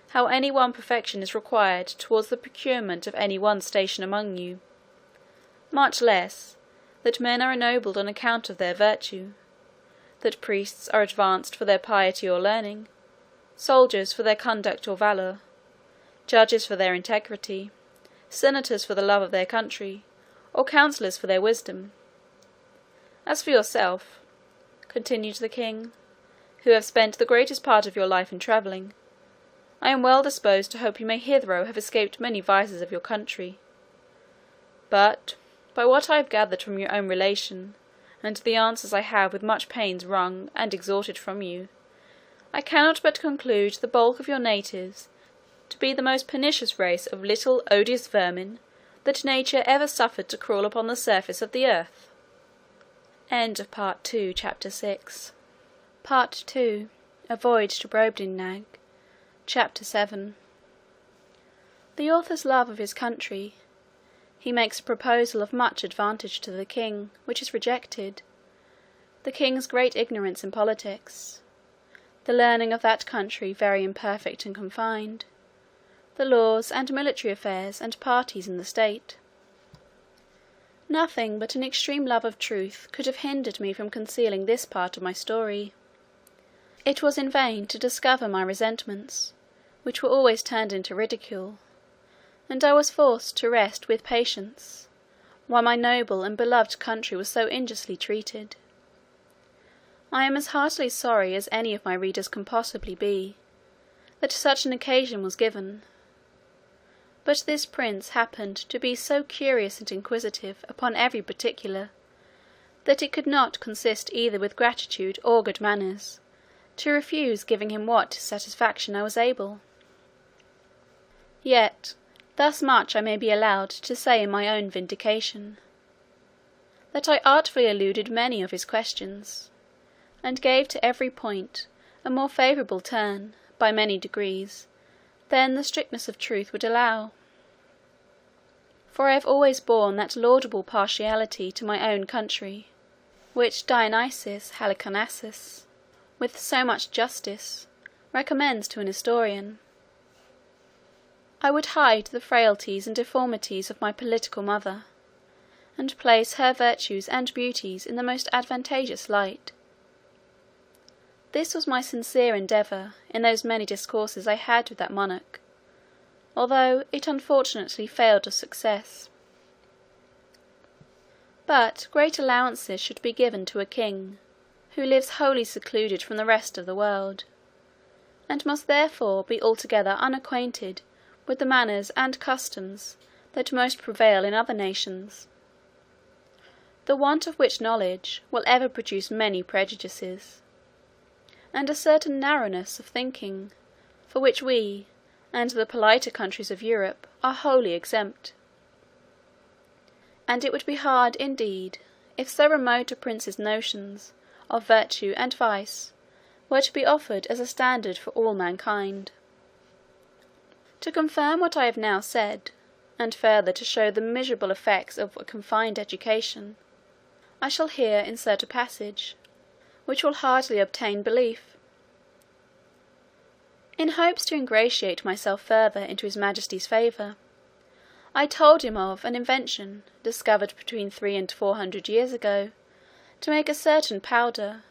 how any one perfection is required towards the procurement of any one station among you, much less that men are ennobled on account of their virtue, that priests are advanced for their piety or learning, soldiers for their conduct or valour, judges for their integrity, senators for the love of their country, or counsellors for their wisdom. As for yourself, continued the king, who have spent the greatest part of your life in travelling, I am well disposed to hope you may hitherto have escaped many vices of your country. But, by what I have gathered from your own relation, and the answers I have with much pains wrung and extorted from you, I cannot but conclude the bulk of your natives to be the most pernicious race of little odious vermin that nature ever suffered to crawl upon the surface of the earth. End of Part 2, Chapter 6. Part 2, A Voyage to Brobdingnag, Chapter 7. The author's love of his country. He makes a proposal of much advantage to the king, which is rejected. The king's great ignorance in politics. The learning of that country very imperfect and confined. The laws and military affairs and parties in the state. Nothing but an extreme love of truth could have hindered me from concealing this part of my story. It was in vain to discover my resentments, which were always turned into ridicule, and I was forced to rest with patience, why my noble and beloved country was so injustly treated. I am as heartily sorry as any of my readers can possibly be, that such an occasion was given. But this prince happened to be so curious and inquisitive upon every particular, that it could not consist either with gratitude or good manners, to refuse giving him what satisfaction I was able. Yet thus much I may be allowed to say in my own vindication, that I artfully eluded many of his questions, and gave to every point a more favourable turn, by many degrees, than the strictness of truth would allow. For I have always borne that laudable partiality to my own country, which Dionysius Halicarnassus, with so much justice, recommends to an historian. I would hide the frailties and deformities of my political mother, and place her virtues and beauties in the most advantageous light. This was my sincere endeavour in those many discourses I had with that monarch, although it unfortunately failed of success. But great allowances should be given to a king, who lives wholly secluded from the rest of the world, and must therefore be altogether unacquainted with the manners and customs that most prevail in other nations, the want of which knowledge will ever produce many prejudices, and a certain narrowness of thinking, for which we, and the politer countries of Europe, are wholly exempt. And it would be hard indeed, if so remote a prince's notions of virtue and vice were to be offered as a standard for all mankind. To confirm what I have now said, and further to show the miserable effects of a confined education, I shall here insert a passage, which will hardly obtain belief. In hopes to ingratiate myself further into his Majesty's favour, I told him of an invention, discovered between 300 and 400 years ago, to make a certain powder,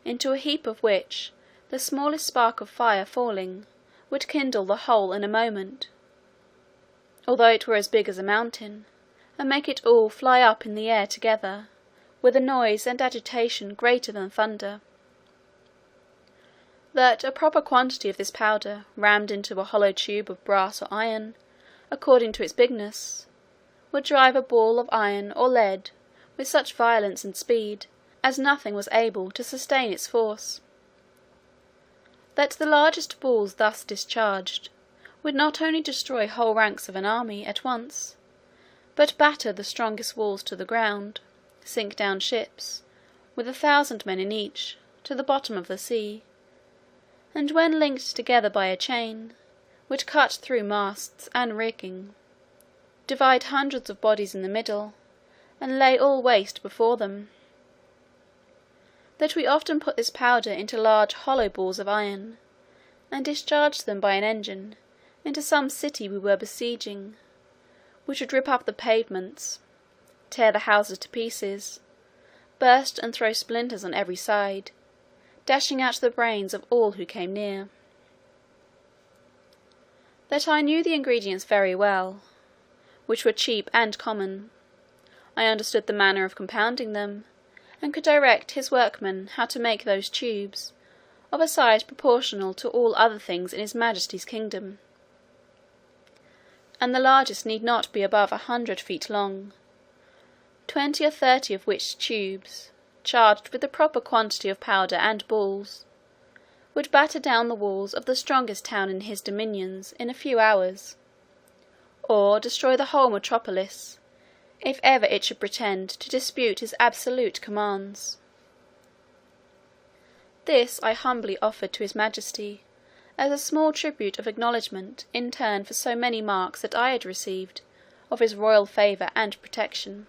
into a heap of which the smallest spark of fire falling would kindle the whole in a moment, although it were as big as a mountain, and make it all fly up in the air together, with a noise and agitation greater than thunder. That a proper quantity of this powder, rammed into a hollow tube of brass or iron, according to its bigness, would drive a ball of iron or lead with such violence and speed, as nothing was able to sustain its force. That the largest balls thus discharged would not only destroy whole ranks of an army at once, but batter the strongest walls to the ground, sink down ships, with 1,000 men in each, to the bottom of the sea, and when linked together by a chain, would cut through masts and rigging, divide hundreds of bodies in the middle, and lay all waste before them. That we often put this powder into large hollow balls of iron, and discharged them by an engine into some city we were besieging, which would rip up the pavements, tear the houses to pieces, burst and throw splinters on every side, dashing out the brains of all who came near. That I knew the ingredients very well, which were cheap and common. I understood the manner of compounding them, and could direct his workmen how to make those tubes, of a size proportional to all other things in his Majesty's kingdom, and the largest need not be above 100 feet long, 20 or 30 of which tubes, charged with the proper quantity of powder and balls, would batter down the walls of the strongest town in his dominions in a few hours, or destroy the whole metropolis, if ever it should pretend to dispute his absolute commands. This I humbly offered to his Majesty, as a small tribute of acknowledgment in turn for so many marks that I had received of his royal favour and protection.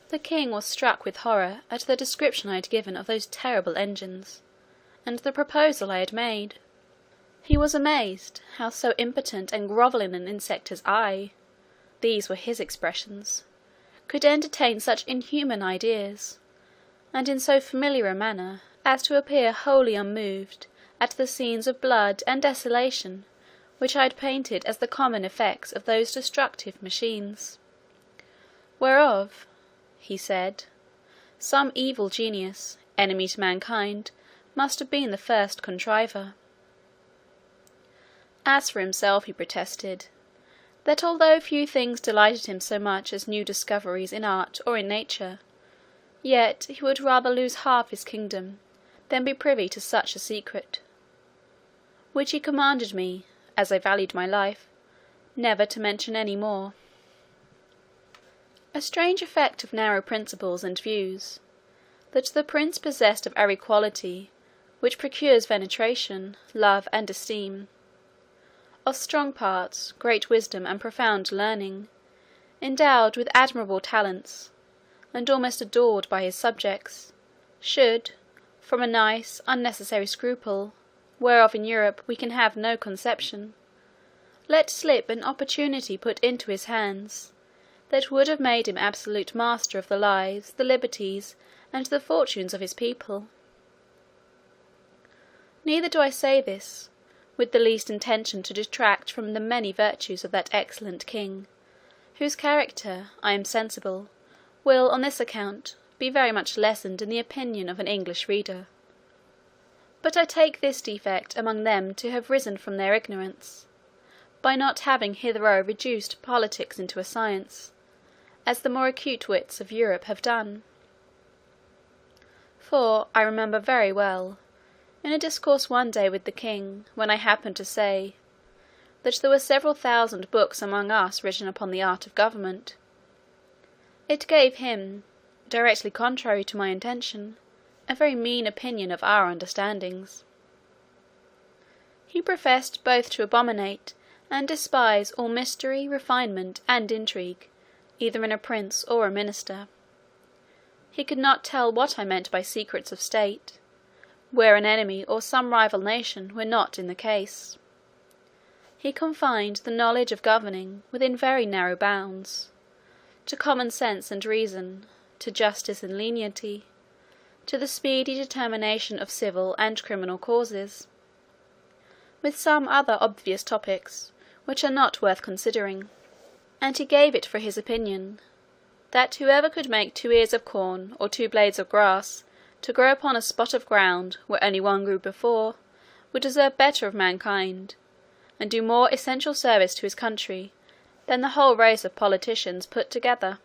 The king was struck with horror at the description I had given of those terrible engines, and the proposal I had made. He was amazed how so impotent and grovelling an insect as I, these were his expressions, could entertain such inhuman ideas, and in so familiar a manner as to appear wholly unmoved at the scenes of blood and desolation which I had painted as the common effects of those destructive machines, whereof, he said, some evil genius, enemy to mankind, must have been the first contriver. As for himself, he protested, that although few things delighted him so much as new discoveries in art or in nature, yet he would rather lose half his kingdom than be privy to such a secret, which he commanded me, as I valued my life, never to mention any more. A strange effect of narrow principles and views, that the prince possessed of every quality which procures veneration, love, and esteem, of strong parts, great wisdom, and profound learning, endowed with admirable talents, and almost adored by his subjects, should, from a nice, unnecessary scruple, whereof in Europe we can have no conception, let slip an opportunity put into his hands, that would have made him absolute master of the lives, the liberties, and the fortunes of his people. Neither do I say this with the least intention to detract from the many virtues of that excellent king, whose character, I am sensible, will on this account be very much lessened in the opinion of an English reader. But I take this defect among them to have risen from their ignorance, by not having hitherto reduced politics into a science, as the more acute wits of Europe have done. For I remember very well, in a discourse one day with the king, when I happened to say, that there were several thousand books among us written upon the art of government, it gave him, directly contrary to my intention, a very mean opinion of our understandings. He professed both to abominate and despise all mystery, refinement, and intrigue, either in a prince or a minister. He could not tell what I meant by secrets of state, where an enemy or some rival nation were not in the case. He confined the knowledge of governing within very narrow bounds, to common sense and reason, to justice and lenity, to the speedy determination of civil and criminal causes, with some other obvious topics which are not worth considering. And he gave it for his opinion, that whoever could make 2 ears of corn or 2 blades of grass to grow upon a spot of ground where only one grew before, would deserve better of mankind, and do more essential service to his country than the whole race of politicians put together.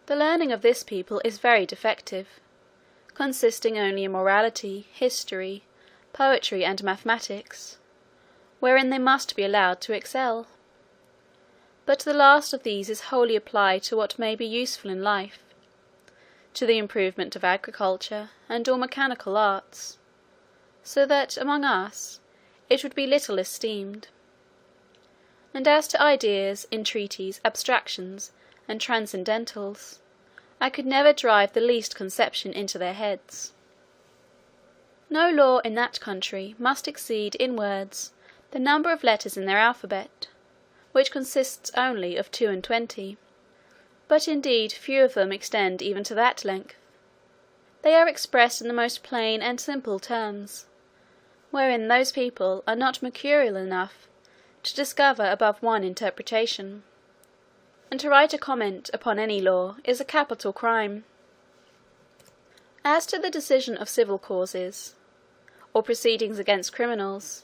The learning of this people is very defective, consisting only in morality, history, poetry, and mathematics, wherein they must be allowed to excel. But the last of these is wholly applied to what may be useful in life, to the improvement of agriculture, and all mechanical arts, so that among us it would be little esteemed. And as to ideas, entreaties, abstractions, and transcendentals, I could never drive the least conception into their heads. No law in that country must exceed in words the number of letters in their alphabet, which consists only of 22, but indeed few of them extend even to that length. They are expressed in the most plain and simple terms, wherein those people are not mercurial enough to discover above one interpretation, and to write a comment upon any law is a capital crime. As to the decision of civil causes, or proceedings against criminals,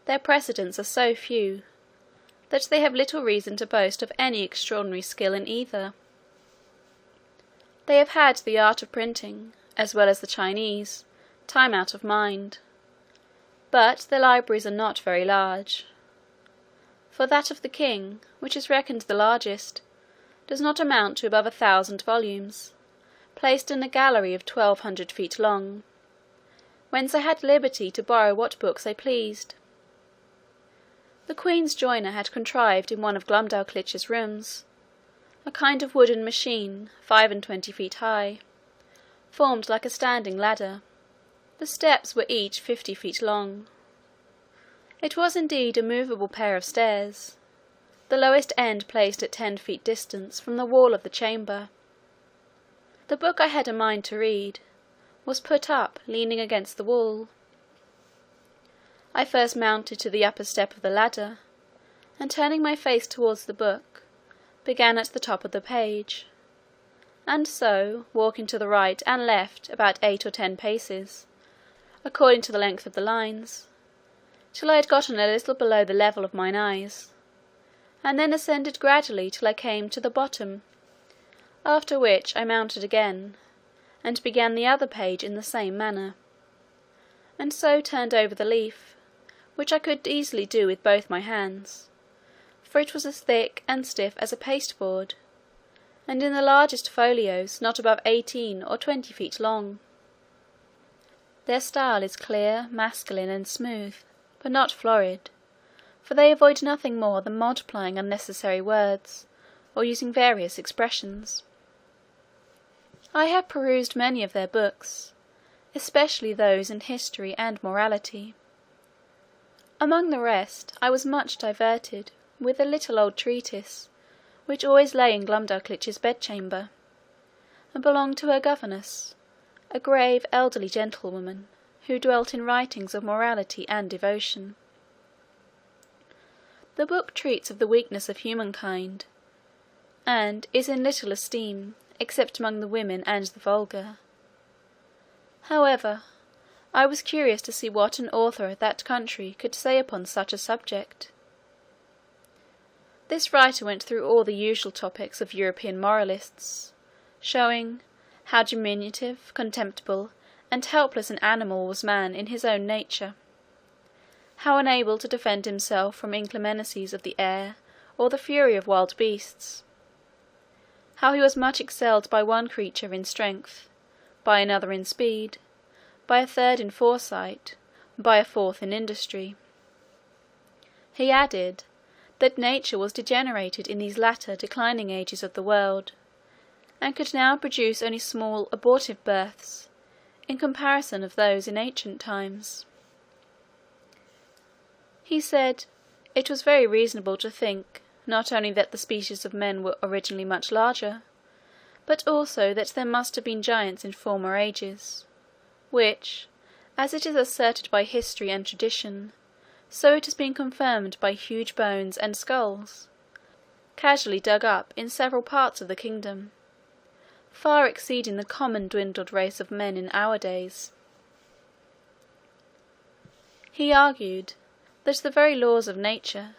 their precedents are so few, that they have little reason to boast of any extraordinary skill in either. They have had the art of printing, as well as the Chinese, time out of mind, but their libraries are not very large, for that of the king, which is reckoned the largest, does not amount to above 1,000 volumes, placed in a gallery of 1,200 feet long, whence I had liberty to borrow what books I pleased. The Queen's joiner had contrived in one of Glumdalclitch's rooms a kind of wooden machine 25 feet high, formed like a standing ladder. The steps were each 50 feet long. It was indeed a movable pair of stairs, the lowest end placed at 10 feet distance from the wall of the chamber. The book I had a mind to read was put up leaning against the wall. I first mounted to the upper step of the ladder, and turning my face towards the book, began at the top of the page, and so, walking to the right and left about 8 or 10 paces, according to the length of the lines, till I had gotten a little below the level of mine eyes, and then ascended gradually till I came to the bottom, after which I mounted again, and began the other page in the same manner, and so turned over the leaf, which I could easily do with both my hands, for it was as thick and stiff as a pasteboard, and in the largest folios not above 18 or 20 feet long. Their style is clear, masculine, and smooth, but not florid, for they avoid nothing more than multiplying unnecessary words, or using various expressions. I have perused many of their books, especially those in history and morality. Among the rest, I was much diverted with a little old treatise, which always lay in Glumdalclitch's bedchamber, and belonged to her governess, a grave elderly gentlewoman, who dwelt in writings of morality and devotion. The book treats of the weakness of humankind, and is in little esteem, except among the women and the vulgar. However, I was curious to see what an author of that country could say upon such a subject. This writer went through all the usual topics of European moralists, showing how diminutive, contemptible, and helpless an animal was man in his own nature, how unable to defend himself from inclemencies of the air or the fury of wild beasts, how he was much excelled by one creature in strength, by another in speed, by a third in foresight, by a fourth in industry. He added, that nature was degenerated in these latter declining ages of the world, and could now produce only small abortive births, in comparison of those in ancient times. He said, it was very reasonable to think, not only that the species of men were originally much larger, but also that there must have been giants in former ages, which, as it is asserted by history and tradition, so it has been confirmed by huge bones and skulls, casually dug up in several parts of the kingdom, far exceeding the common dwindled race of men in our days. He argued that the very laws of nature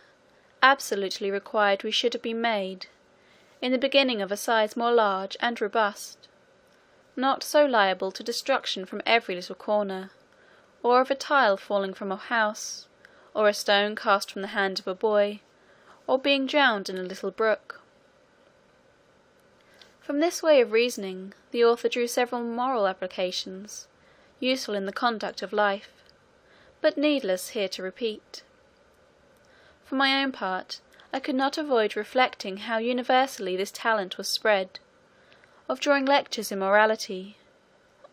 absolutely required we should have been made, in the beginning, of a size more large and robust, not so liable to destruction from every little corner, or of a tile falling from a house, or a stone cast from the hand of a boy, or being drowned in a little brook. From this way of reasoning, the author drew several moral applications, useful in the conduct of life, but needless here to repeat. For my own part, I could not avoid reflecting how universally this talent was spread, of drawing lectures in morality,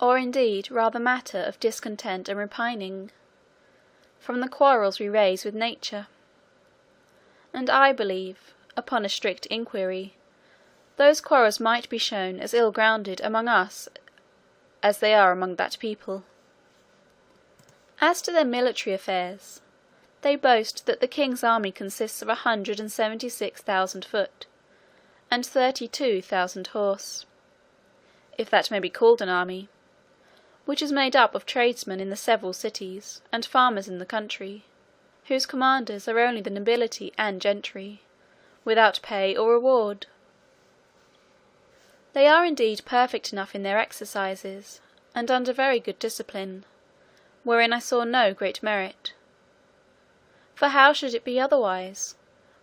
or indeed rather matter of discontent and repining, from the quarrels we raise with nature. And I believe, upon a strict inquiry, those quarrels might be shown as ill-grounded among us as they are among that people. As to their military affairs, they boast that the king's army consists of 176,000 foot, and 32,000 horse, if that may be called an army, which is made up of tradesmen in the several cities, and farmers in the country, whose commanders are only the nobility and gentry, without pay or reward. They are indeed perfect enough in their exercises, and under very good discipline, wherein I saw no great merit. For how should it be otherwise,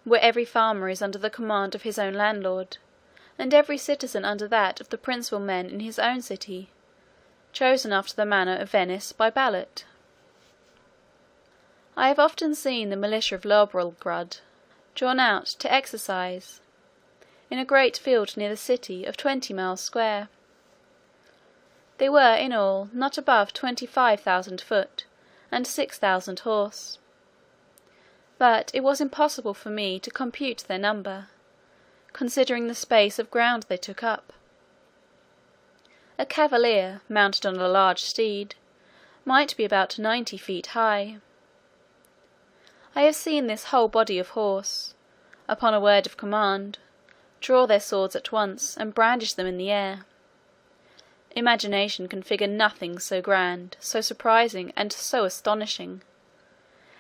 where every farmer is under the command of his own landlord, and every citizen under that of the principal men in his own city, chosen after the manner of Venice by ballot? I have often seen the militia of Lilliput drawn out to exercise, in a great field near the city of 20 miles square. They were in all not above 25,000 foot, and 6,000 horse. But it was impossible for me to compute their number, considering the space of ground they took up. A cavalier, mounted on a large steed, might be about 90 feet high. I have seen this whole body of horse, upon a word of command, draw their swords at once, and brandish them in the air. Imagination can figure nothing so grand, so surprising, and so astonishing.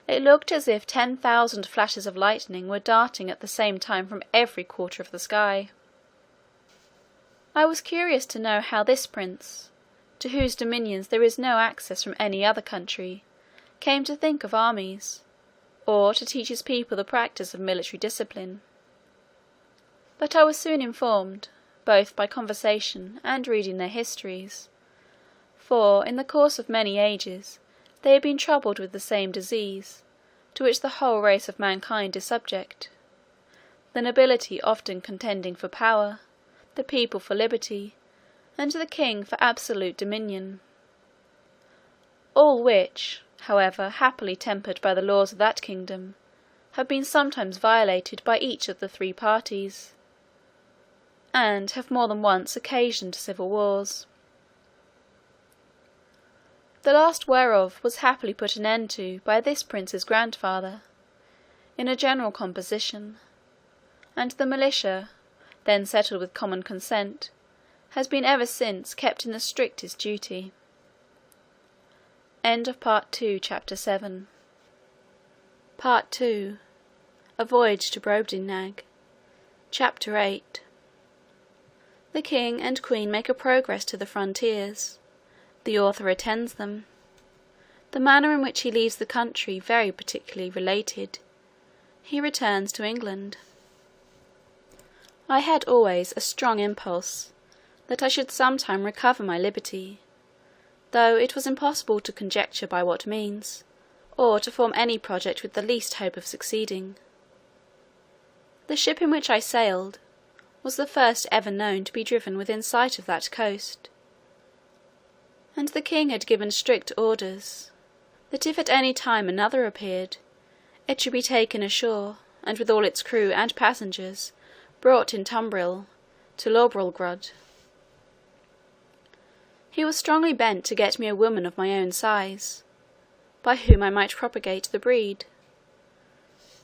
It looked as if 10,000 flashes of lightning were darting at the same time from every quarter of the sky. I was curious to know how this prince, to whose dominions there is no access from any other country, came to think of armies, or to teach his people the practice of military discipline. But I was soon informed, both by conversation and reading their histories, for in the course of many ages they had been troubled with the same disease, to which the whole race of mankind is subject, the nobility often contending for power, the people for liberty, and the king for absolute dominion; all which, however happily tempered by the laws of that kingdom, have been sometimes violated by each of the three parties, and have more than once occasioned civil wars. The last whereof was happily put an end to by this prince's grandfather, in a general composition, and the militia, then settled with common consent, has been ever since kept in the strictest duty. Part 2, Chapter 7. Part 2. A Voyage to Brobdingnag. Chapter 8. The king and queen make a progress to the frontiers. The author attends them. The manner in which he leaves the country very particularly related. He returns to England. I had always a strong impulse that I should sometime recover my liberty, though it was impossible to conjecture by what means, or to form any project with the least hope of succeeding. The ship in which I sailed was the first ever known to be driven within sight of that coast, and the king had given strict orders that if at any time another appeared, it should be taken ashore, and with all its crew and passengers brought in tumbril to Lilliput. He was strongly bent to get me a woman of my own size, by whom I might propagate the breed;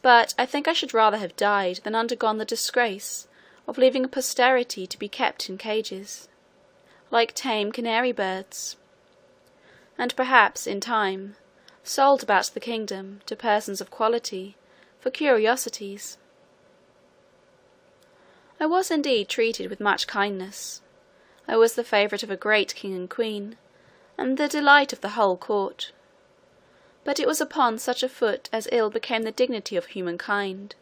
but I think I should rather have died than undergone the disgrace of leaving a posterity to be kept in cages, like tame canary birds, and perhaps, in time, sold about the kingdom to persons of quality for curiosities. I was indeed treated with much kindness. I was the favourite of a great king and queen, and the delight of the whole court; but it was upon such a foot as ill became the dignity of humankind.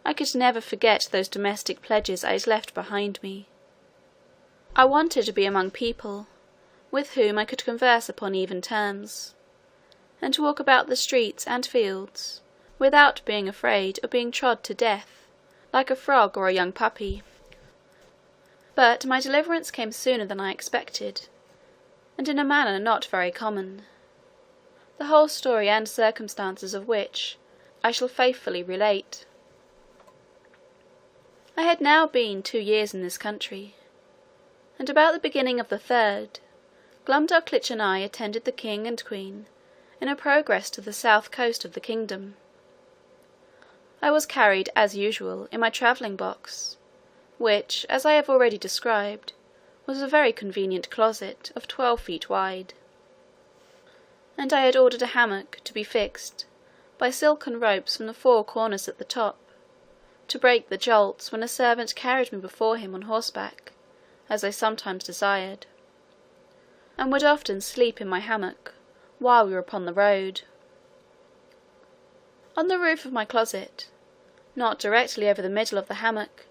I could never forget those domestic pledges I had left behind me. I wanted to be among people with whom I could converse upon even terms, and to walk about the streets and fields without being afraid of being trod to death like a frog or a young puppy. But my deliverance came sooner than I expected, and in a manner not very common, the whole story and circumstances of which I shall faithfully relate. I had now been 2 years in this country, and about the beginning of the 3rd, Glumdalclitch and I attended the king and queen in a progress to the south coast of the kingdom. I was carried, as usual, in my travelling box, which, as I have already described, was a very convenient closet of 12 feet wide, and I had ordered a hammock to be fixed by silken ropes from the 4 corners at the top, to break the jolts when a servant carried me before him on horseback, as I sometimes desired, and would often sleep in my hammock while we were upon the road. On the roof of my closet, not directly over the middle of the hammock,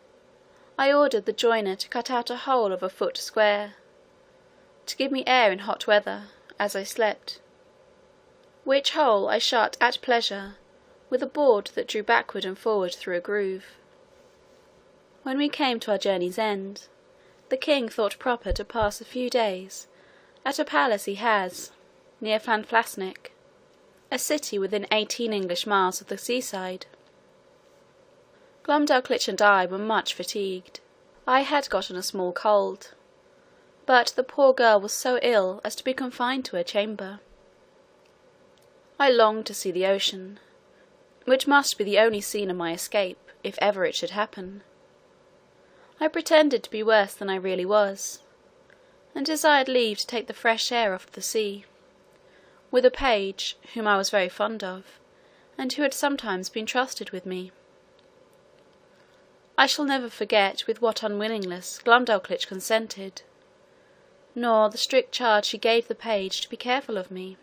I ordered the joiner to cut out a hole of a foot square, to give me air in hot weather, as I slept, which hole I shut at pleasure with a board that drew backward and forward through a groove. When we came to our journey's end, the king thought proper to pass a few days at a palace he has, near Llanflasnick, a city within 18 English miles of the seaside. Glumdalclitch and I were much fatigued. I had gotten a small cold, but the poor girl was so ill as to be confined to her chamber. I longed to see the ocean, which must be the only scene of my escape, if ever it should happen, I pretended to be worse than I really was, and desired leave to take the fresh air of the sea, with a page, whom I was very fond of, and who had sometimes been trusted with me. I shall never forget with what unwillingness Glumdalclitch consented, nor the strict charge she gave the page to be careful of me,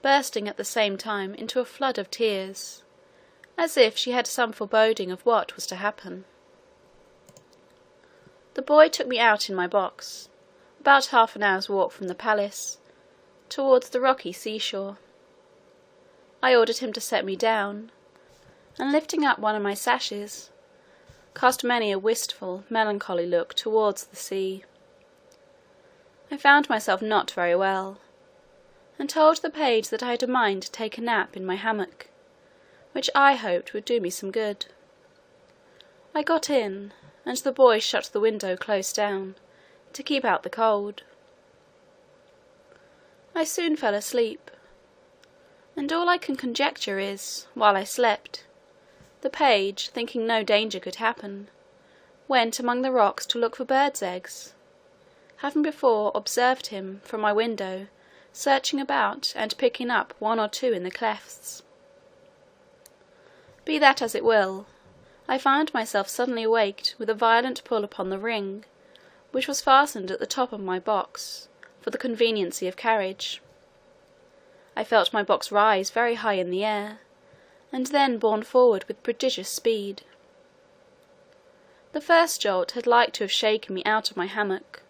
bursting at the same time into a flood of tears, as if she had some foreboding of what was to happen. The boy took me out in my box, about half an hour's walk from the palace, towards the rocky sea-shore. I ordered him to set me down, and lifting up one of my sashes, cast many a wistful, melancholy look towards the sea. I found myself not very well, and told the page that I had a mind to take a nap in my hammock, which I hoped would do me some good. I got in, and the boy shut the window close down, to keep out the cold. I soon fell asleep, and all I can conjecture is, while I slept, the page, thinking no danger could happen, went among the rocks to look for birds' eggs, having before observed him, from my window, searching about, and picking up one or two in the clefts. Be that as it will, I found myself suddenly awaked with a violent pull upon the ring, which was fastened at the top of my box, for the conveniency of carriage. I felt my box rise very high in the air, and then borne forward with prodigious speed. The first jolt had like to have shaken me out of my hammock,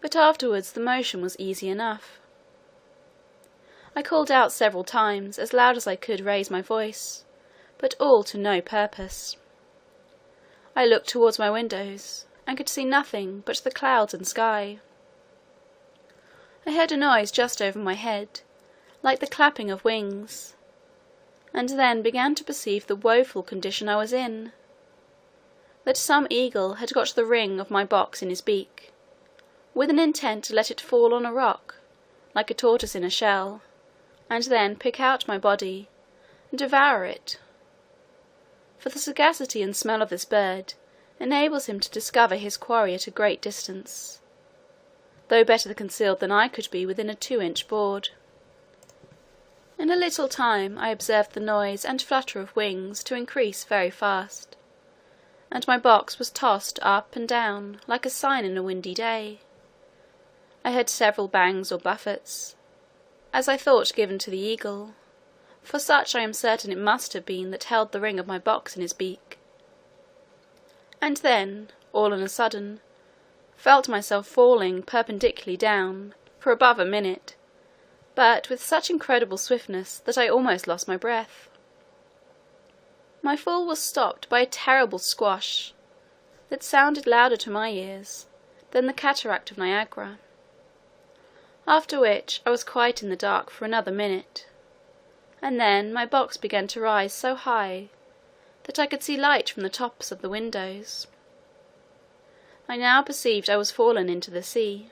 but afterwards the motion was easy enough. I called out several times, as loud as I could raise my voice, but all to no purpose. I looked towards my windows, and could see nothing but the clouds and sky. I heard a noise just over my head, like the clapping of wings, and then began to perceive the woeful condition I was in, that some eagle had got the ring of my box in his beak, with an intent to let it fall on a rock, like a tortoise in a shell, and then pick out my body, and devour it. For the sagacity and smell of this bird enables him to discover his quarry at a great distance, though better concealed than I could be within a 2-inch board. In a little time I observed the noise and flutter of wings to increase very fast, and my box was tossed up and down like a sign in a windy day. I heard several bangs or buffets, as I thought given to the eagle, for such I am certain it must have been that held the ring of my box in his beak, and then, all on a sudden, felt myself falling perpendicularly down for above a minute, but with such incredible swiftness that I almost lost my breath. My fall was stopped by a terrible squash, that sounded louder to my ears than the cataract of Niagara, after which I was quite in the dark for another minute, and then my box began to rise so high that I could see light from the tops of the windows. I now perceived I was fallen into the sea.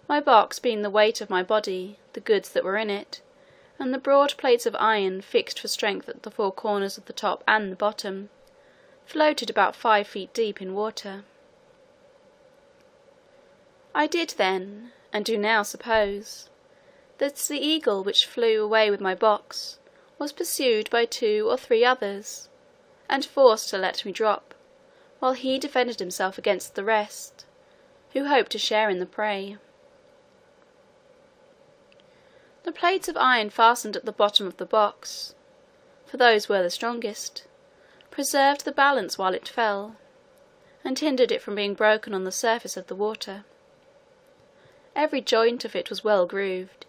My box being the weight of my body, the goods that were in it, and the broad plates of iron fixed for strength at the 4 corners of the top and the bottom, floated about 5 feet deep in water. I did then, and do now suppose, that the eagle which flew away with my box was pursued by 2 or 3 others, and forced to let me drop, while he defended himself against the rest, who hoped to share in the prey. The plates of iron fastened at the bottom of the box, for those were the strongest, preserved the balance while it fell, and hindered it from being broken on the surface of the water. Every joint of it was well grooved,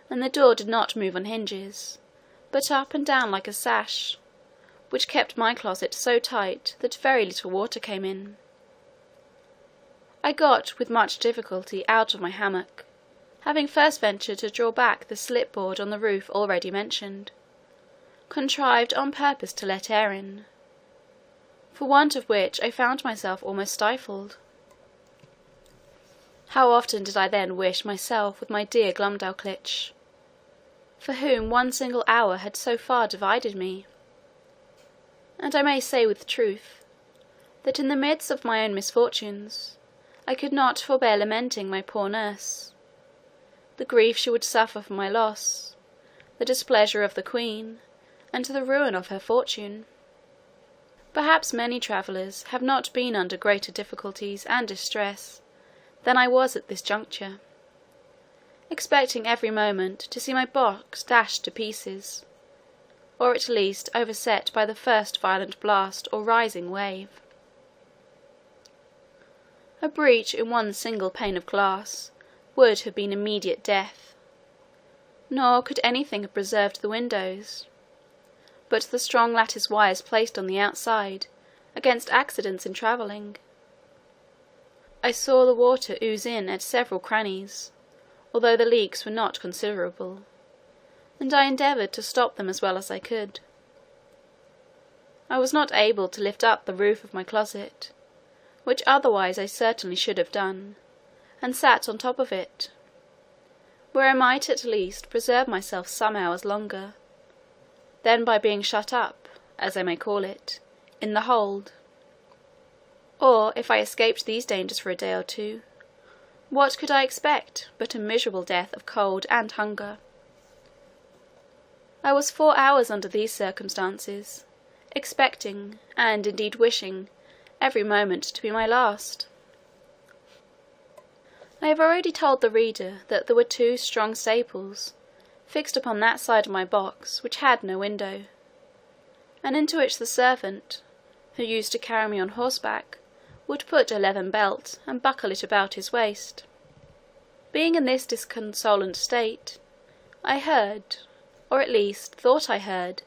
and the door did not move on hinges, but up and down like a sash, which kept my closet so tight that very little water came in. I got with much difficulty out of my hammock, having first ventured to draw back the slip-board on the roof already mentioned, contrived on purpose to let air in, for want of which I found myself almost stifled. How often did I then wish myself with my dear Glumdalclitch, for whom 1 single hour had so far divided me! And I may say with truth, that in the midst of my own misfortunes I could not forbear lamenting my poor nurse, the grief she would suffer for my loss, the displeasure of the queen, and the ruin of her fortune. Perhaps many travellers have not been under greater difficulties and distress than I was at this juncture, expecting every moment to see my box dashed to pieces, or at least overset by the first violent blast or rising wave. A breach in one single pane of glass would have been immediate death, nor could anything have preserved the windows, but the strong lattice wires placed on the outside against accidents in travelling. I saw the water ooze in at several crannies, although the leaks were not considerable, and I endeavoured to stop them as well as I could. I was not able to lift up the roof of my closet, which otherwise I certainly should have done, and sat on top of it, where I might at least preserve myself some hours longer, than by being shut up, as I may call it, in the hold. Or if I escaped these dangers for a day or two, what could I expect but a miserable death of cold and hunger? I was 4 hours under these circumstances, expecting, and indeed wishing, every moment to be my last. I have already told the reader that there were 2 strong staples fixed upon that side of my box which had no window, and into which the servant, who used to carry me on horseback, would put a leathern belt and buckle it about his waist. Being in this disconsolate state, I heard, or at least thought I heard,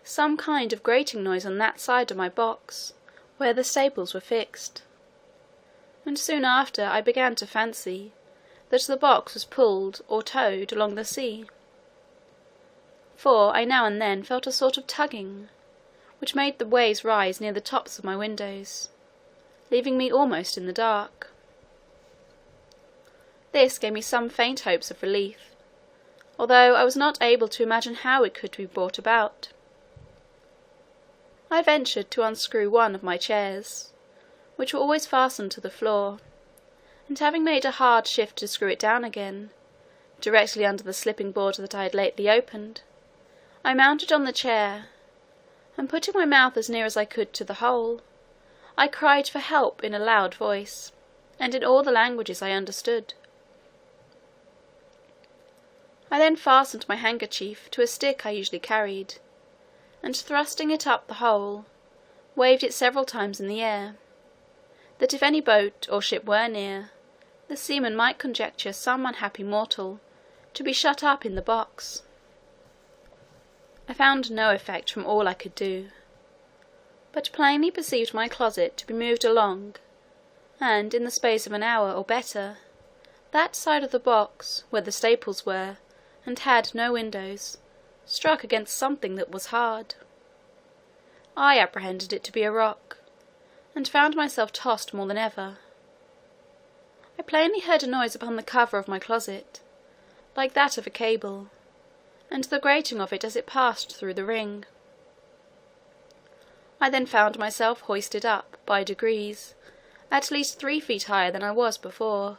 some kind of grating noise on that side of my box where the staples were fixed, and soon after I began to fancy that the box was pulled or towed along the sea, for I now and then felt a sort of tugging, which made the waves rise near the tops of my windows, leaving me almost in the dark. This gave me some faint hopes of relief, although I was not able to imagine how it could be brought about. I ventured to unscrew one of my chairs, which were always fastened to the floor, and having made a hard shift to screw it down again, directly under the slipping board that I had lately opened, I mounted on the chair, and putting my mouth as near as I could to the hole, I cried for help in a loud voice, and in all the languages I understood. I then fastened my handkerchief to a stick I usually carried, and thrusting it up the hole, waved it several times in the air, that if any boat or ship were near, the seamen might conjecture some unhappy mortal to be shut up in the box. I found no effect from all I could do, but plainly perceived my closet to be moved along, and in the space of an hour or better, that side of the box, where the staples were, and had no windows, struck against something that was hard. I apprehended it to be a rock, and found myself tossed more than ever. I plainly heard a noise upon the cover of my closet, like that of a cable, and the grating of it as it passed through the ring. I then found myself hoisted up, by degrees, at least 3 feet higher than I was before,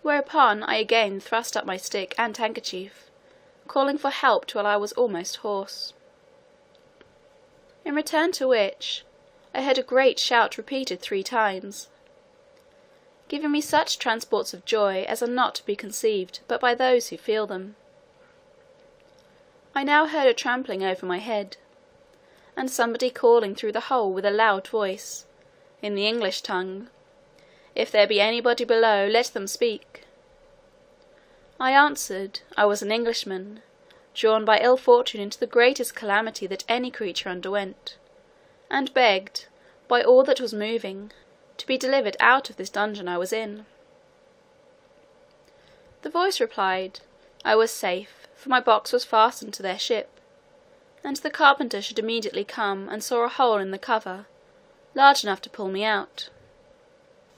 whereupon I again thrust up my stick and handkerchief, calling for help till I was almost hoarse. In return to which, I heard a great shout repeated 3 times, giving me such transports of joy as are not to be conceived but by those who feel them. I now heard a trampling over my head, and somebody calling through the hole with a loud voice, in the English tongue, "If there be anybody below, let them speak." I answered, I was an Englishman, drawn by ill fortune into the greatest calamity that any creature underwent, and begged, by all that was moving, to be delivered out of this dungeon I was in. The voice replied, I was safe, for my box was fastened to their ship, and the carpenter should immediately come and saw a hole in the cover, large enough to pull me out.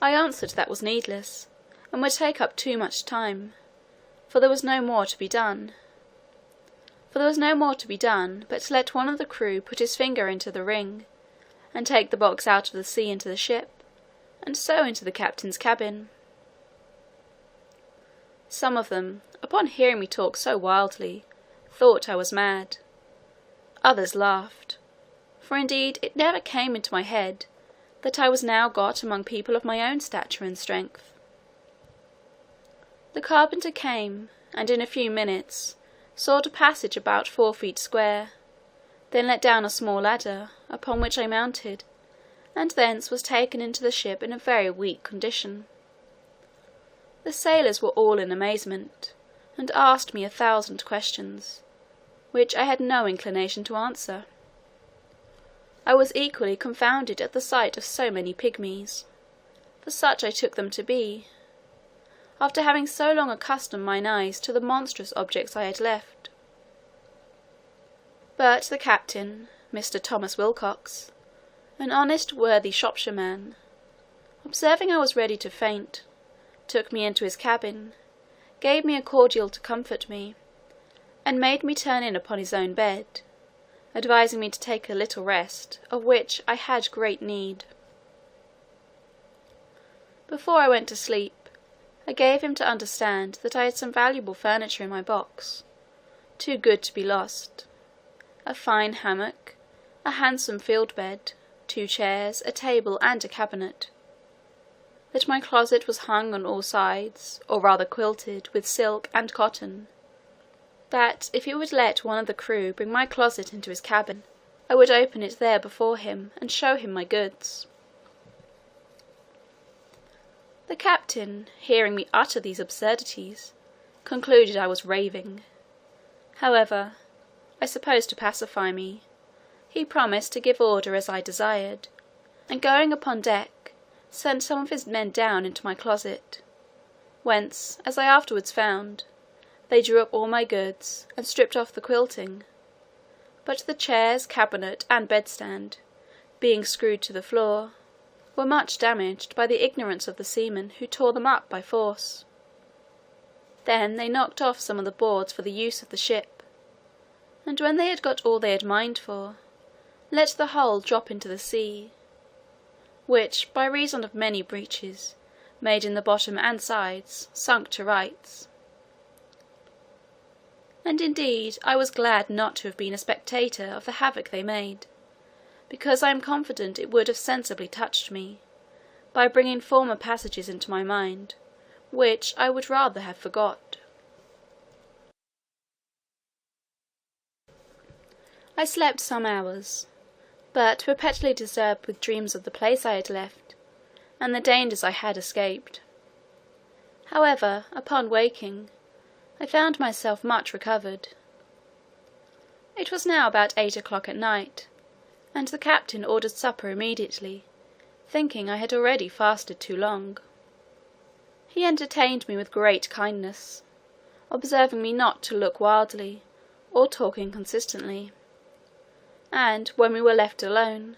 I answered that was needless, and would take up too much time, for there was no more to be done. But to let one of the crew put his finger into the ring, and take the box out of the sea into the ship, and so into the captain's cabin. Some of them, upon hearing me talk so wildly, thought I was mad. Others laughed, for indeed it never came into my head that I was now got among people of my own stature and strength. The carpenter came, and in a few minutes sawed a passage about 4 feet square, then let down a small ladder, upon which I mounted, and thence was taken into the ship in a very weak condition. The sailors were all in amazement, and asked me 1,000 questions, which I had no inclination to answer. I was equally confounded at the sight of so many pygmies, for such I took them to be, after having so long accustomed mine eyes to the monstrous objects I had left. But the captain, Mr. Thomas Wilcox, an honest worthy Shropshireman, observing I was ready to faint, took me into his cabin, gave me a cordial to comfort me, and made me turn in upon his own bed, advising me to take a little rest, of which I had great need. Before I went to sleep, I gave him to understand that I had some valuable furniture in my box, too good to be lost, a fine hammock, a handsome field bed, 2 chairs, a table, and a cabinet; that my closet was hung on all sides, or rather quilted, with silk and cotton; that if he would let one of the crew bring my closet into his cabin, I would open it there before him, and show him my goods. The captain, hearing me utter these absurdities, concluded I was raving. However, I suppose to pacify me, he promised to give order as I desired, and going upon deck, sent some of his men down into my closet, whence, as I afterwards found, they drew up all my goods, and stripped off the quilting; but the chairs, cabinet, and bedstand, being screwed to the floor, were much damaged by the ignorance of the seamen who tore them up by force. Then they knocked off some of the boards for the use of the ship, and when they had got all they had mined for, let the whole drop into the sea, which, by reason of many breaches, made in the bottom and sides, sunk to rights. And indeed I was glad not to have been a spectator of the havoc they made, because I am confident it would have sensibly touched me, by bringing former passages into my mind, which I would rather have forgot. I slept some hours, but perpetually disturbed with dreams of the place I had left, and the dangers I had escaped. However, upon waking, I found myself much recovered. It was now about 8 o'clock at night, and the captain ordered supper immediately, thinking I had already fasted too long. He entertained me with great kindness, observing me not to look wildly, or talk inconsistently; and, when we were left alone,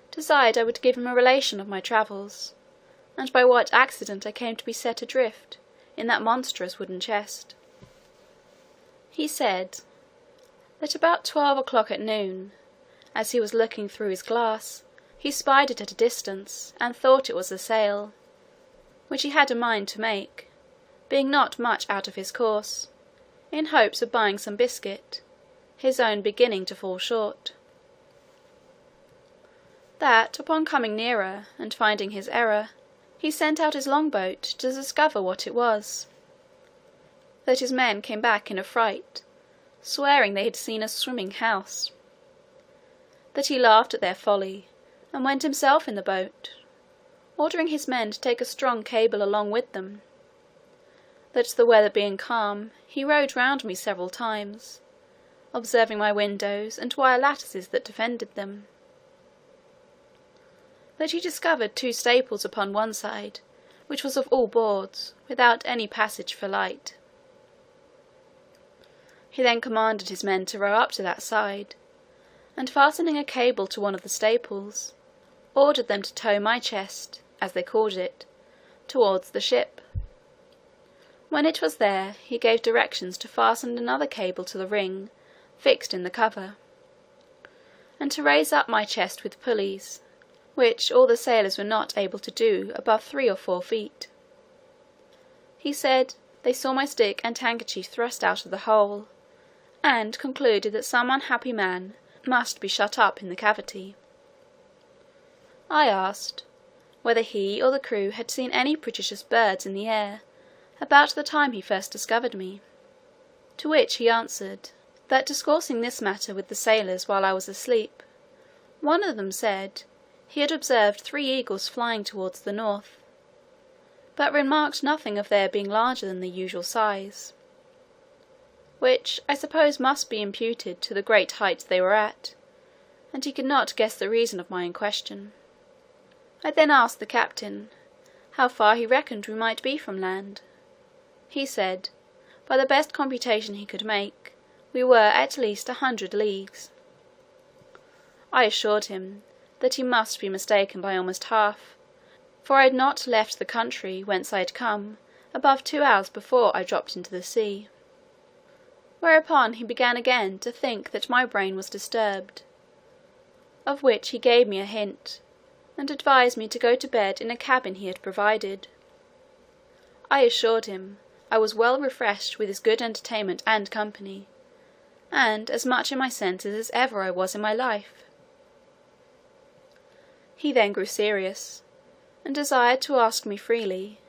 desired I would give him a relation of my travels, and by what accident I came to be set adrift in that monstrous wooden chest. He said, that about 12 o'clock at noon, as he was looking through his glass, he spied it at a distance, and thought it was a sail, which he had a mind to make, being not much out of his course, in hopes of buying some biscuit, his own beginning to fall short. That, upon coming nearer, and finding his error, he sent out his longboat to discover what it was. That his men came back in a fright, swearing they had seen a swimming house. That he laughed at their folly, and went himself in the boat, ordering his men to take a strong cable along with them. That the weather being calm, he rowed round me several times, observing my windows and wire lattices that defended them. That he discovered 2 staples upon one side, which was of all boards, without any passage for light. He then commanded his men to row up to that side, and fastening a cable to one of the staples, ordered them to tow my chest, as they called it, towards the ship. When it was there, he gave directions to fasten another cable to the ring fixed in the cover, and to raise up my chest with pulleys, which all the sailors were not able to do above 3 or 4 feet. He said, they saw my stick and handkerchief thrust out of the hole, and concluded that some unhappy man must be shut up in the cavity. I asked, whether he or the crew had seen any prodigious birds in the air about the time he first discovered me; to which he answered, that discoursing this matter with the sailors while I was asleep, one of them said, he had observed 3 eagles flying towards the north, but remarked nothing of their being larger than the usual size, which I suppose must be imputed to the great height they were at, and he could not guess the reason of my question. I then asked the captain, how far he reckoned we might be from land. He said, by the best computation he could make, we were at least 100 leagues. I assured him, that he must be mistaken by almost half, for I had not left the country whence I had come above 2 hours before I dropped into the sea. Whereupon he began again to think that my brain was disturbed, of which he gave me a hint, and advised me to go to bed in a cabin he had provided. I assured him, I was well refreshed with his good entertainment and company, and as much in my senses as ever I was in my life. He then grew serious, and desired to ask me freely,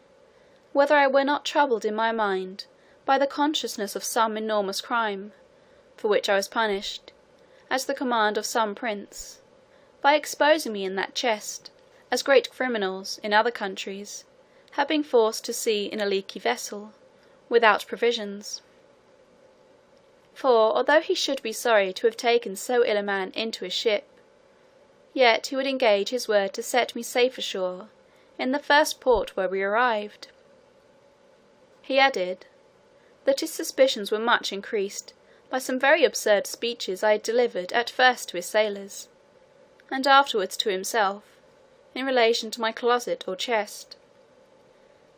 whether I were not troubled in my mind by the consciousness of some enormous crime, for which I was punished, at the command of some prince, by exposing me in that chest, as great criminals, in other countries, have been forced to sea in a leaky vessel, without provisions. For although he should be sorry to have taken so ill a man into his ship, yet he would engage his word to set me safe ashore in the first port where we arrived. He added, that his suspicions were much increased by some very absurd speeches I had delivered at first to his sailors, and afterwards to himself, in relation to my closet or chest,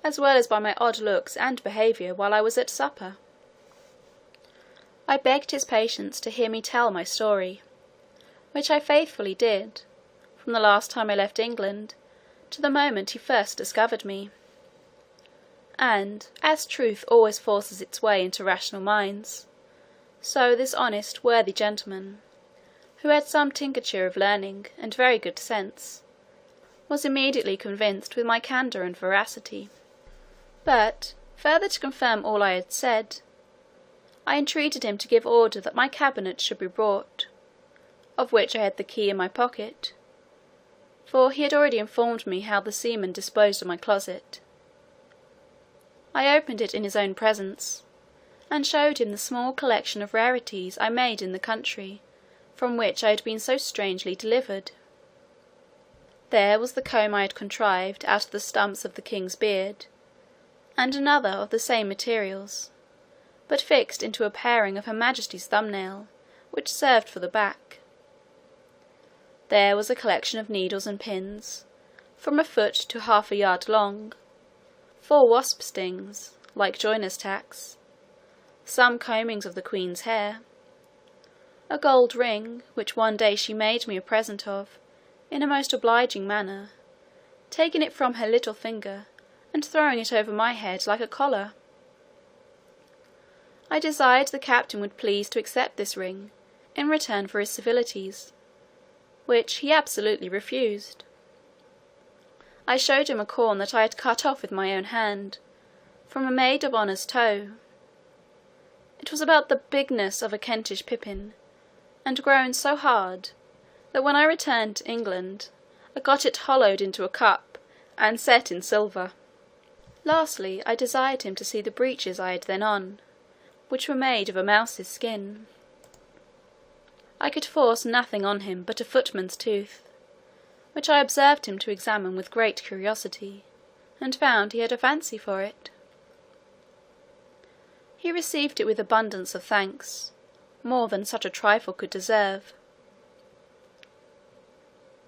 as well as by my odd looks and behaviour while I was at supper. I begged his patience to hear me tell my story, which I faithfully did, from the last time I left England to the moment he first discovered me. And, as truth always forces its way into rational minds, so this honest worthy gentleman, who had some tincture of learning and very good sense, was immediately convinced with my candour and veracity. But, further to confirm all I had said, I entreated him to give order that my cabinet should be brought, of which I had the key in my pocket, for he had already informed me how the seamen disposed of my closet. I opened it in his own presence, and showed him the small collection of rarities I made in the country from which I had been so strangely delivered. There was the comb I had contrived out of the stumps of the king's beard, and another of the same materials, but fixed into a paring of her majesty's thumbnail, which served for the back. There was a collection of needles and pins, from a foot to half a yard long, 4 wasp stings, like joiners' tacks, some combings of the queen's hair, a gold ring, which one day she made me a present of, in a most obliging manner, taking it from her little finger, and throwing it over my head like a collar. I desired the captain would please to accept this ring, in return for his civilities, which he absolutely refused. I showed him a corn that I had cut off with my own hand, from a maid of honour's toe. It was about the bigness of a Kentish pippin, and grown so hard, that when I returned to England, I got it hollowed into a cup, and set in silver. Lastly, I desired him to see the breeches I had then on, which were made of a mouse's skin. I could force nothing on him but a footman's tooth, which I observed him to examine with great curiosity, and found he had a fancy for it. He received it with abundance of thanks, more than such a trifle could deserve.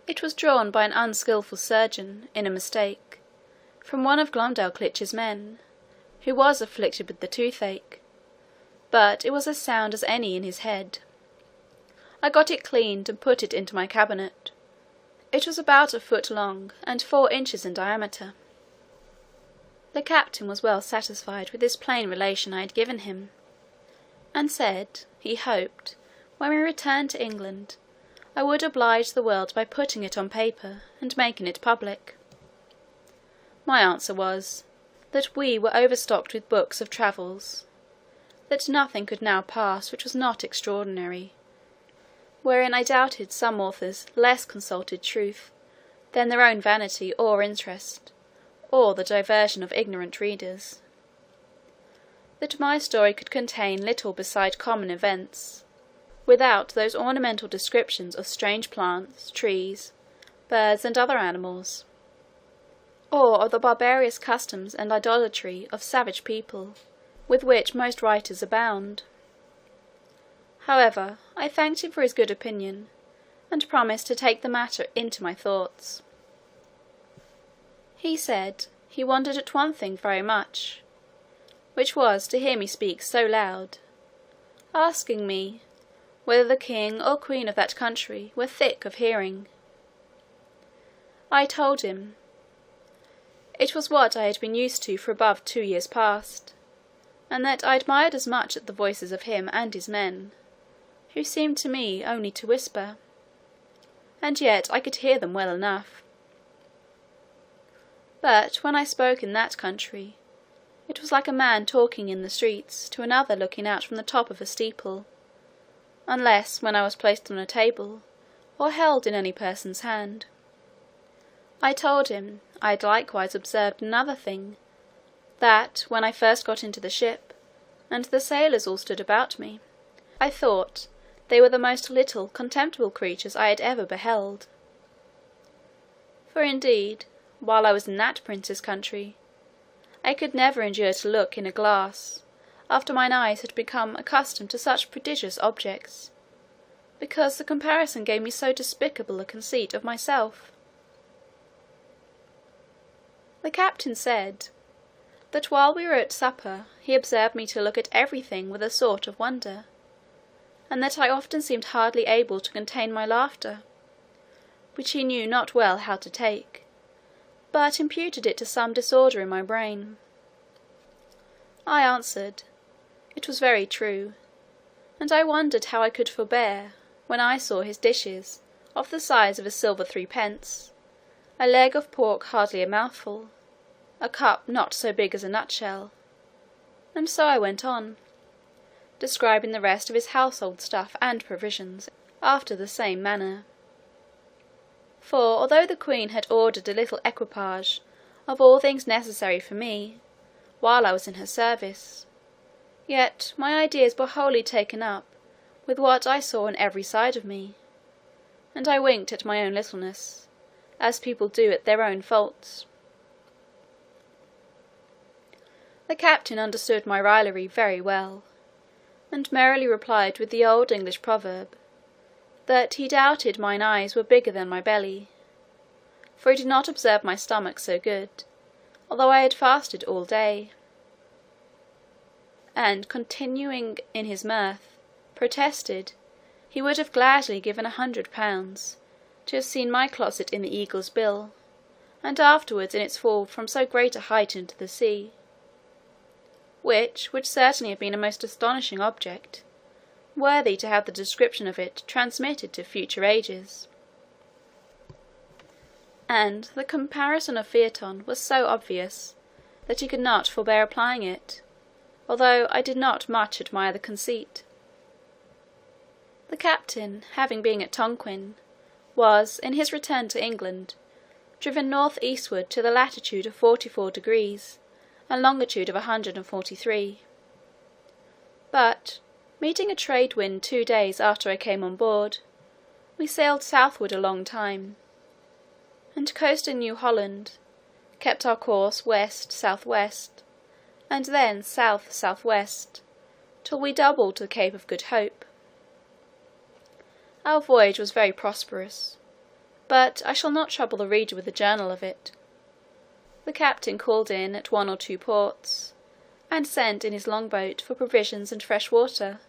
It was drawn by an unskilful surgeon, in a mistake, from one of Glumdalclitch's men, who was afflicted with the toothache, but it was as sound as any in his head. I got it cleaned and put it into my cabinet. It was about 1 foot long and 4 inches in diameter. The captain was well satisfied with this plain relation I had given him, and said, he hoped, when we returned to England, I would oblige the world by putting it on paper, and making it public. My answer was, that we were overstocked with books of travels, that nothing could now pass which was not extraordinary, wherein I doubted some authors less consulted truth than their own vanity or interest, or the diversion of ignorant readers; that my story could contain little beside common events, without those ornamental descriptions of strange plants, trees, birds, and other animals, or of the barbarous customs and idolatry of savage people, with which most writers abound. However, I thanked him for his good opinion, and promised to take the matter into my thoughts. He said, he wondered at one thing very much, which was to hear me speak so loud, asking me, whether the king or queen of that country were thick of hearing. I told him, it was what I had been used to for above 2 years past, and that I admired as much at the voices of him and his men, who seemed to me only to whisper, and yet I could hear them well enough. But when I spoke in that country, it was like a man talking in the streets to another looking out from the top of a steeple, unless when I was placed on a table, or held in any person's hand. I told him, I had likewise observed another thing, that when I first got into the ship, and the sailors all stood about me, I thought they were the most little contemptible creatures I had ever beheld. For indeed, while I was in that prince's country, I could never endure to look in a glass, after mine eyes had become accustomed to such prodigious objects, because the comparison gave me so despicable a conceit of myself. The captain said, that while we were at supper, he observed me to look at everything with a sort of wonder, and that I often seemed hardly able to contain my laughter, which he knew not well how to take, but imputed it to some disorder in my brain. I answered, it was very true, and I wondered how I could forbear, when I saw his dishes, of the size of a silver 3d, a leg of pork hardly a mouthful, a cup not so big as a nutshell, and so I went on, describing the rest of his household stuff and provisions after the same manner. For although the queen had ordered a little equipage of all things necessary for me, while I was in her service, yet my ideas were wholly taken up with what I saw on every side of me, and I winked at my own littleness, as people do at their own faults. The captain understood my raillery very well, and merrily replied with the old English proverb, that he doubted mine eyes were bigger than my belly, for he did not observe my stomach so good, although I had fasted all day; and continuing in his mirth, protested he would have gladly given £100 to have seen my closet in the Eagle's Bill, and afterwards in its fall from so great a height into the sea, which would certainly have been a most astonishing object, worthy to have the description of it transmitted to future ages. And the comparison of Phaeton was so obvious, that he could not forbear applying it, although I did not much admire the conceit. The captain, having been at Tonquin, was, in his return to England, driven north eastward to the latitude of 44 degrees, and longitude of 143. But, meeting a trade wind 2 days after I came on board, we sailed southward a long time, and coasting New Holland, kept our course west-south-west, and then south-south-west, till we doubled the Cape of Good Hope. Our voyage was very prosperous, but I shall not trouble the reader with a journal of it. The captain called in at 1 or 2 ports, and sent in his longboat for provisions and fresh water,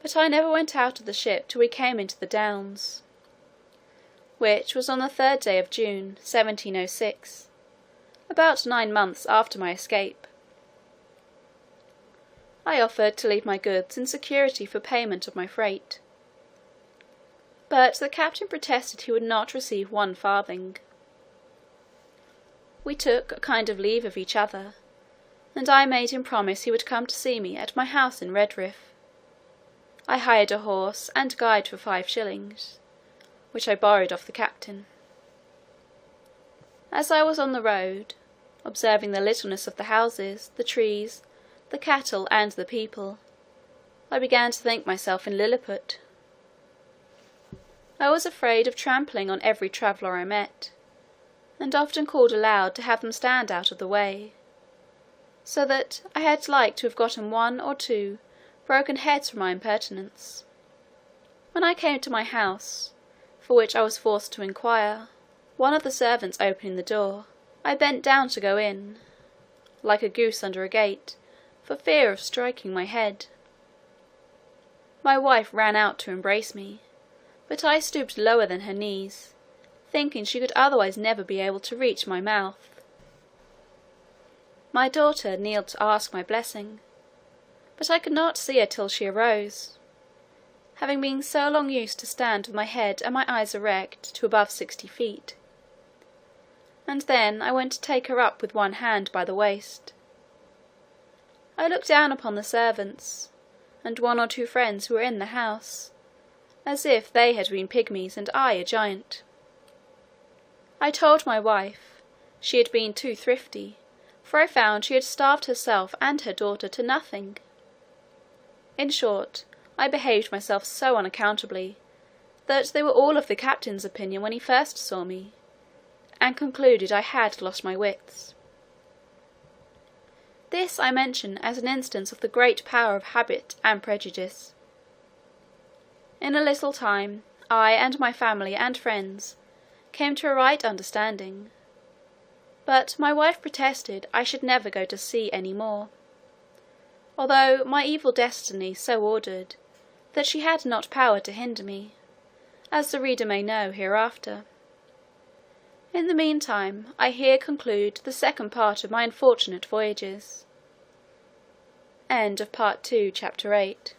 but I never went out of the ship till we came into the Downs, which was on the 3rd day of June, 1706, about 9 months after my escape. I offered to leave my goods in security for payment of my freight, but the captain protested he would not receive 1 farthing. We took a kind of leave of each other, and I made him promise he would come to see me at my house in Redriff. I hired a horse and guide for 5 shillings, which I borrowed of the captain. As I was on the road, observing the littleness of the houses, the trees, the cattle, and the people, I began to think myself in Lilliput. I was afraid of trampling on every traveller I met, and often called aloud to have them stand out of the way, so that I had like to have gotten 1 or 2 broken heads for my impertinence. When I came to my house, for which I was forced to inquire, one of the servants opening the door, I bent down to go in, like a goose under a gate, for fear of striking my head. My wife ran out to embrace me, but I stooped lower than her knees, thinking she could otherwise never be able to reach my mouth. My daughter kneeled to ask my blessing, but I could not see her till she arose, having been so long used to stand with my head and my eyes erect to above 60 feet, and then I went to take her up with one hand by the waist. I looked down upon the servants, and 1 or 2 friends who were in the house, as if they had been pygmies and I a giant. I told my wife she had been too thrifty, for I found she had starved herself and her daughter to nothing. In short, I behaved myself so unaccountably, that they were all of the captain's opinion when he first saw me, and concluded I had lost my wits. This I mention as an instance of the great power of habit and prejudice. In a little time, I and my family and friends came to a right understanding, but my wife protested I should never go to sea any more, although my evil destiny so ordered that she had not power to hinder me, as the reader may know hereafter. In the meantime, I here conclude the second part of my unfortunate voyages. End of Part II, Chapter 8.